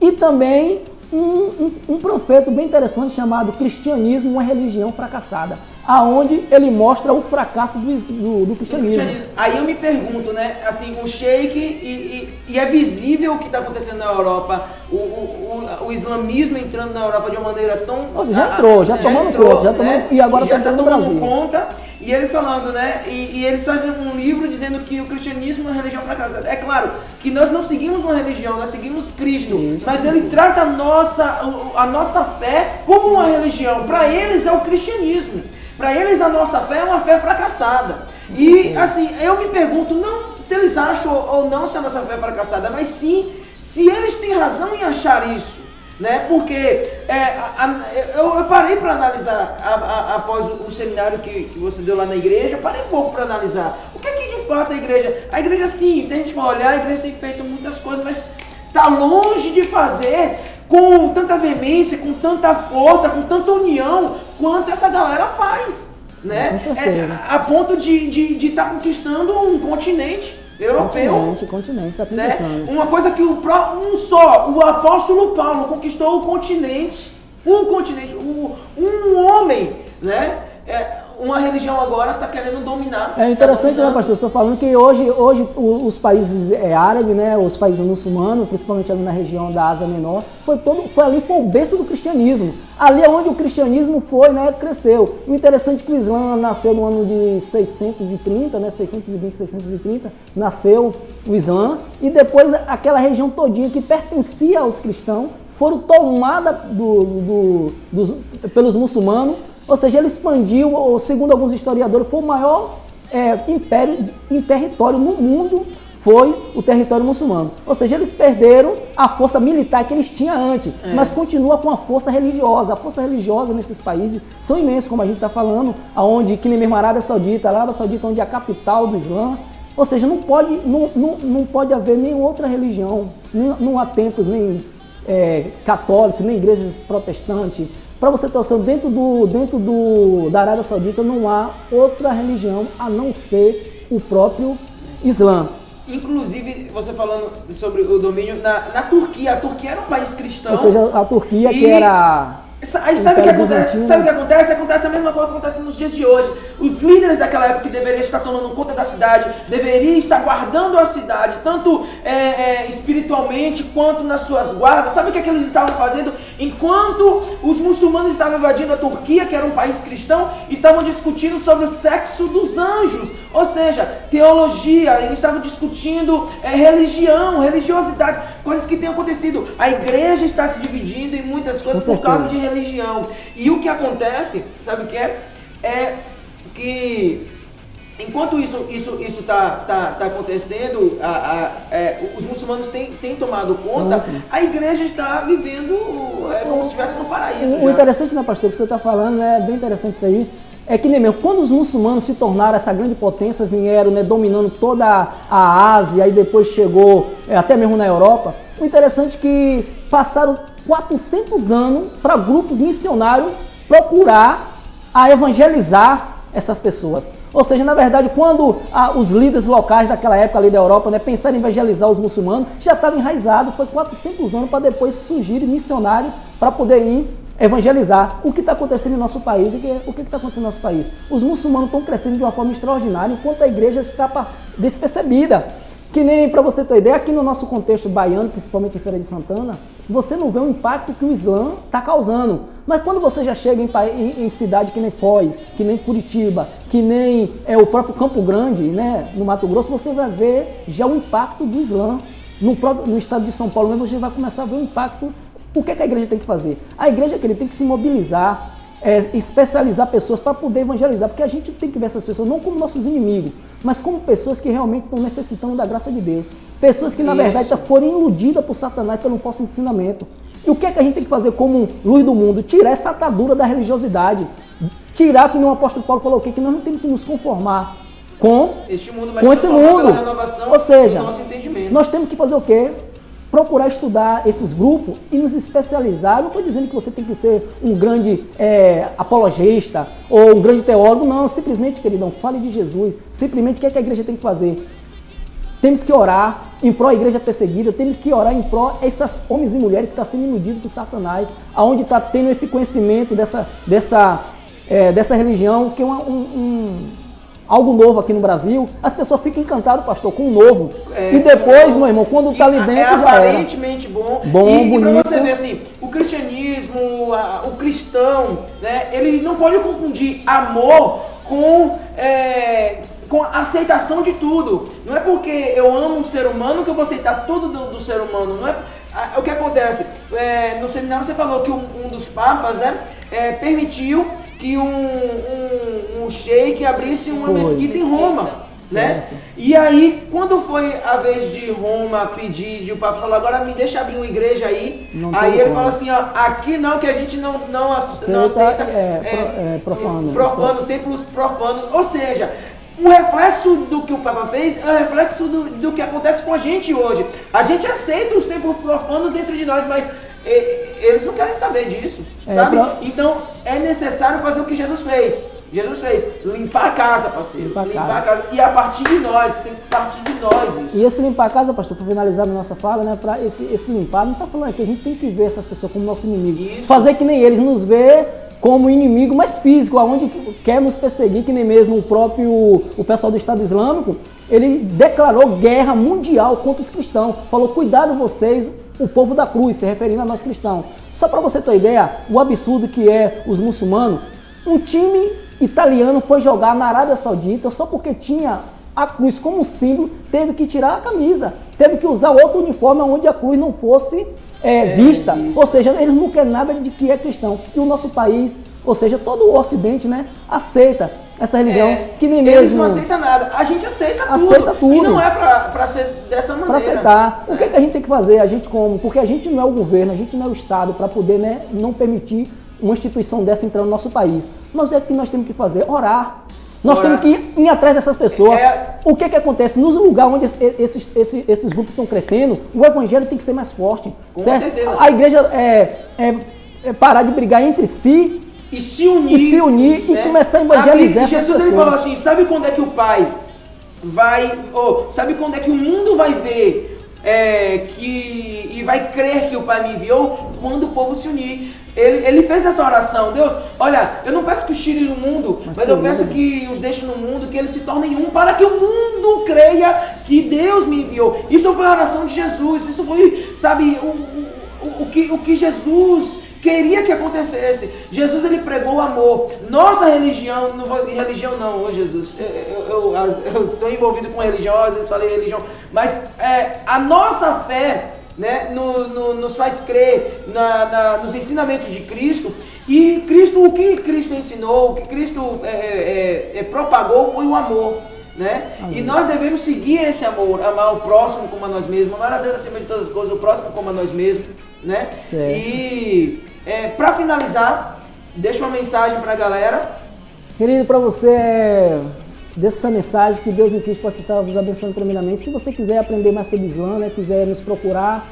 e também um profeta bem interessante chamado Cristianismo, uma religião fracassada, aonde ele mostra o fracasso do cristianismo. Aí eu me pergunto, né, assim, o sheik, e é visível o que está acontecendo na Europa, o islamismo entrando na Europa de uma maneira tão... Já tomando conta, e agora está entrando no Brasil. Conta, e ele falando, né, e eles fazem um livro dizendo que o cristianismo é uma religião fracassada. É claro que nós não seguimos uma religião, nós seguimos Cristo, mas ele trata a nossa fé como uma religião. Para eles é o cristianismo. Para eles a nossa fé é uma fé fracassada. E assim, eu me pergunto, não se eles acham ou não se a nossa fé é fracassada, mas sim se eles têm razão em achar isso, né? Porque eu parei para analisar após o seminário que você deu lá na igreja, parei um pouco para analisar o que é que de fato a igreja sim, se a gente for olhar, a igreja tem feito muitas coisas, mas está longe de fazer com tanta veemência, com tanta força, com tanta união, quanto essa galera faz, né? A ponto de estar conquistando um continente europeu. Continente, tá né? conquistando. Uma coisa que o apóstolo Paulo conquistou o continente, um homem, né? Uma religião agora está querendo dominar. É interessante, né, pastor? Estou falando que hoje os países árabes, né, os países muçulmanos, principalmente ali na região da Ásia Menor, foi o berço do cristianismo. Ali é onde o cristianismo foi, né, cresceu. O interessante é que o Islã nasceu no ano de 630, né, 620, 630, nasceu o Islã, e depois aquela região todinha que pertencia aos cristãos foram tomadas pelos muçulmanos. Ou seja, ele expandiu, segundo alguns historiadores, foi o maior império em território no mundo, foi o território muçulmano. Ou seja, eles perderam a força militar que eles tinham antes, mas continua com a força religiosa. A força religiosa nesses países são imensos, como a gente está falando, aonde que nem mesmo a Arábia Saudita, onde é a capital do Islã. Ou seja, não pode haver nenhuma outra religião, não há templos, nem católicas, nem igrejas protestantes. Para você ter noção, dentro da Arábia Saudita não há outra religião a não ser o próprio Islã. Inclusive, você falando sobre o domínio na Turquia. A Turquia era um país cristão. Ou seja, a Turquia que era... Aí sabe o que acontece? Sabe o que acontece? Acontece a mesma coisa que acontece nos dias de hoje. Os líderes daquela época que deveriam estar tomando conta da cidade, deveriam estar guardando a cidade, tanto espiritualmente quanto nas suas guardas. Sabe o que eles estavam fazendo? Enquanto os muçulmanos estavam invadindo a Turquia, que era um país cristão, estavam discutindo sobre o sexo dos anjos. Ou seja, teologia, eles estavam discutindo religião, religiosidade, coisas que têm acontecido. A igreja está se dividindo em muitas coisas por causa de religião. E o que acontece, sabe o que é? É que enquanto isso tá acontecendo, os muçulmanos têm tomado conta, a igreja está vivendo como se estivesse no paraíso. O interessante, né, pastor, que você está falando, é bem interessante isso aí, é que nem mesmo, quando os muçulmanos se tornaram essa grande potência, vieram, né, dominando toda a Ásia, e depois chegou até mesmo na Europa, o interessante é que passaram 400 anos para grupos missionários procurar evangelizar essas pessoas. Ou seja, na verdade, quando os líderes locais daquela época ali da Europa, né, pensaram em evangelizar os muçulmanos, já estava enraizado, foi 400 anos para depois surgir missionários para poder ir evangelizar. O que está acontecendo em nosso país? O que está acontecendo no nosso país? Os muçulmanos estão crescendo de uma forma extraordinária, enquanto a igreja está despercebida. Que nem, para você ter ideia, aqui no nosso contexto baiano, principalmente em Feira de Santana, você não vê o impacto que o Islã está causando. Mas quando você já chega em cidade que nem Foz, que nem Curitiba, que nem o próprio Campo Grande, né, no Mato Grosso, você vai ver já o impacto do Islã. No estado de São Paulo mesmo, você vai começar a ver o impacto. O que a igreja tem que fazer? A igreja tem que se mobilizar, especializar pessoas para poder evangelizar, porque a gente tem que ver essas pessoas não como nossos inimigos, mas como pessoas que realmente estão necessitando da graça de Deus. Pessoas que, na verdade, foram iludidas por Satanás pelo falso ensinamento. E o que a gente tem que fazer como luz do mundo? Tirar essa atadura da religiosidade. Tirar, que o apóstolo Paulo falou, que nós não temos que nos conformar com esse mundo. Ou seja, nós temos que fazer o quê? Procurar estudar esses grupos e nos especializar. Eu não estou dizendo que você tem que ser um grande apologista ou um grande teólogo, não. Simplesmente, queridão, fale de Jesus. Simplesmente, o que a igreja tem que fazer? Temos que orar em pró da igreja perseguida, temos que orar em pró esses homens e mulheres que estão sendo iludidos por Satanás, aonde está tendo esse conhecimento dessa religião, que é algo novo aqui no Brasil. As pessoas ficam encantadas, pastor, com o novo. E depois, meu irmão, quando está ali dentro, já aparentemente bom. E para você ver assim, o cristianismo, o cristão, né, ele não pode confundir amor com aceitação de tudo. Não é porque eu amo um ser humano que eu vou aceitar tudo do ser humano. Não é o que acontece. No seminário você falou que um dos papas, né, permitiu que um sheik abrisse uma mesquita em Roma, né? E aí, quando foi a vez de Roma pedir, de o Papa falou, agora me deixa abrir uma igreja aí. Aí ele falou assim, ó, aqui não, que a gente não aceita templos profanos. Ou seja, um reflexo do que o Papa fez é um reflexo do que acontece com a gente hoje. A gente aceita os templos profanos dentro de nós, mas eles não querem saber disso, sabe? Então é necessário fazer o que Jesus fez. Jesus fez, limpar a casa, parceiro. Limpar a casa. E a partir de nós, tem que partir de nós isso. E esse limpar a casa, pastor, para finalizar a nossa fala, né? Para esse limpar, não está falando que a gente tem que ver essas pessoas como nosso inimigo. Isso. Fazer que nem eles, nos ver como inimigo mais físico, aonde quer nos perseguir, que nem mesmo o pessoal do Estado Islâmico, ele declarou guerra mundial contra os cristãos. Falou, cuidado vocês, o povo da cruz, se referindo a nós cristãos. Só para você ter uma ideia, o absurdo que é os muçulmanos, um time italiano foi jogar na Arábia Saudita só porque tinha a cruz como símbolo, teve que tirar a camisa, teve que usar outro uniforme onde a cruz não fosse vista. Ou seja, eles não querem nada de que é cristão. E o nosso país, ou seja, todo o Ocidente, né, aceita essa religião, que nem mesmo... Eles não aceitam nada, a gente aceita tudo. E não é para ser dessa maneira. Para aceitar. O que a gente tem que fazer? A gente como? Porque a gente não é o governo, a gente não é o Estado, para poder, né, não permitir uma instituição dessa entrar no nosso país. Mas é que nós temos que fazer? Orar. Nós Orar. temos que ir atrás dessas pessoas. É. O que acontece? Nos lugares onde esses grupos estão crescendo, o evangelho tem que ser mais forte. Com certo? certeza. A igreja parar de brigar entre si E se unir. e começar a evangelizar E Jesus essas ele pessoas. falou assim, sabe quando é que o Pai vai, sabe quando é que o mundo vai ver e vai crer que o Pai me enviou? Quando o povo se unir. Ele fez essa oração, Deus, olha, eu não peço que os tire do mundo, mas eu peço que os deixe no mundo, que eles se tornem um, para que o mundo creia que Deus me enviou. Isso foi a oração de Jesus, isso foi, sabe, o que Jesus queria que acontecesse. Jesus, ele pregou o amor. Nossa religião, não vou dizer religião não, ô Jesus, eu estou envolvido com religião, às vezes falei religião, mas a nossa fé, né, nos faz crer nos ensinamentos de Cristo. E Cristo, o que Cristo ensinou, o que Cristo propagou foi o amor, né? E nós devemos seguir esse amor, amar o próximo como a nós mesmos, amar a Deus acima de todas as coisas, o próximo como a nós mesmos, né? Certo. E para finalizar, deixa uma mensagem para a galera. Querido, para você, dessa mensagem, que Deus em Cristo possa estar vos abençoando tremendamente. Se você quiser aprender mais sobre Islã, né, quiser nos procurar,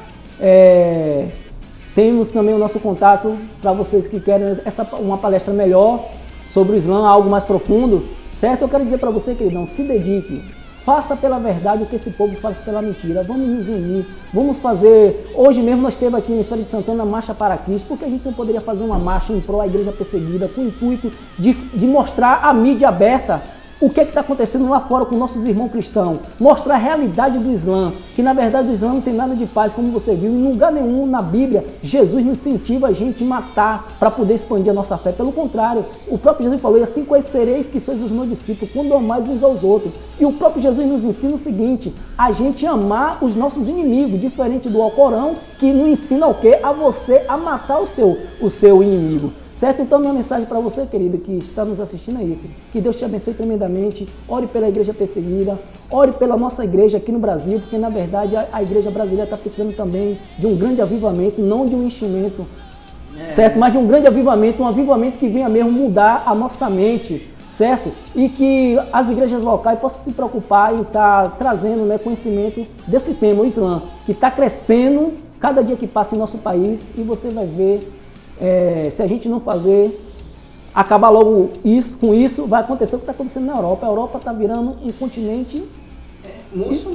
temos também o nosso contato para vocês que querem uma palestra melhor sobre o Islã, algo mais profundo, certo? Eu quero dizer para você, queridão, se dedique. Faça pela verdade o que esse povo faz pela mentira. Vamos nos unir, vamos fazer... Hoje mesmo nós temos aqui em Feira de Santana a Marcha para Cristo, porque a gente não poderia fazer uma marcha em prol da igreja perseguida, com o intuito de mostrar à mídia aberta o que está acontecendo lá fora com nossos irmãos cristãos. Mostrar a realidade do Islã, que na verdade o Islã não tem nada de paz, como você viu. Em lugar nenhum na Bíblia, Jesus nos incentiva a gente a matar para poder expandir a nossa fé. Pelo contrário, o próprio Jesus falou, e assim conhecereis que sois os meus discípulos, quando amais uns aos outros. E o próprio Jesus nos ensina o seguinte, a gente amar os nossos inimigos, diferente do Alcorão, que nos ensina o quê? A você a matar o seu inimigo. Certo? Então, minha mensagem para você, querido, que está nos assistindo é isso. Que Deus te abençoe tremendamente. Ore pela igreja perseguida. Ore pela nossa igreja aqui no Brasil, porque, na verdade, a igreja brasileira está precisando também de um grande avivamento, não de um enchimento, certo? Mas de um grande avivamento, um avivamento que venha mesmo mudar a nossa mente, certo? E que as igrejas locais possam se preocupar em estar trazendo, né, conhecimento desse tema, o Islã, que está crescendo cada dia que passa em nosso país, e você vai ver... se a gente não acabar logo com isso, vai acontecer o que está acontecendo na Europa. A Europa está virando um continente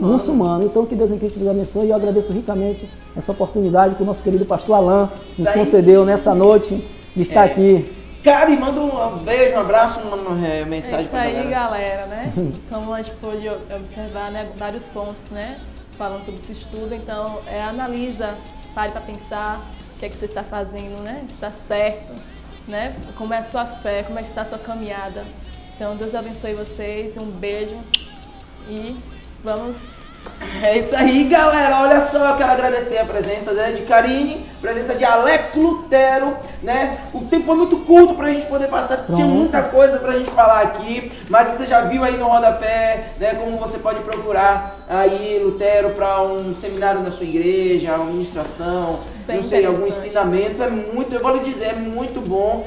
muçulmano. Então, que Deus em Cristo nos abençoe, e eu agradeço ricamente essa oportunidade que o nosso querido pastor Alan nos concedeu nessa noite de estar aqui. Cara, e manda um beijo, um abraço, uma mensagem para a galera. É isso aí, galera, né? Como a gente pôde observar, né, vários pontos, né, falando sobre esse estudo. Então, analisa, pare para pensar. O que é que você está fazendo, né? Está certo, né? Como é a sua fé, como é que está a sua caminhada. Então, Deus abençoe vocês, um beijo e vamos... É isso aí, galera. Olha só, eu quero agradecer a presença, né, de Karine, a presença de Alex Lutero, né? O tempo foi muito curto pra gente poder passar, tinha muita coisa pra gente falar aqui, mas você já viu aí no rodapé, né, como você pode procurar aí Lutero para um seminário na sua igreja, uma ministração, Bem não sei, algum interessante. ensinamento. Eu vou lhe dizer, é muito bom,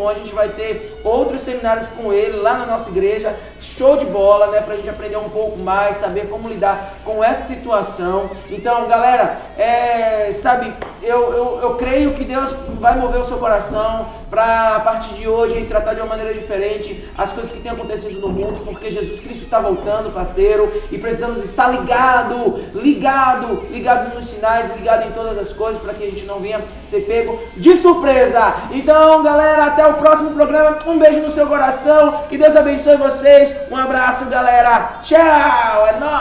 a gente vai ter outros seminários com ele lá na nossa igreja, show de bola, né, pra gente aprender um pouco mais, saber como lidar com essa situação. Então, galera, sabe, eu creio que Deus vai mover o seu coração para, a partir de hoje, tratar de uma maneira diferente as coisas que têm acontecido no mundo, porque Jesus Cristo está voltando, parceiro, e precisamos estar ligado nos sinais, ligado em todas as coisas, para que a gente não venha ser pego de surpresa. Então, galera, até o próximo programa. Um beijo no seu coração, que Deus abençoe vocês. Um abraço, galera. Tchau, é nóis.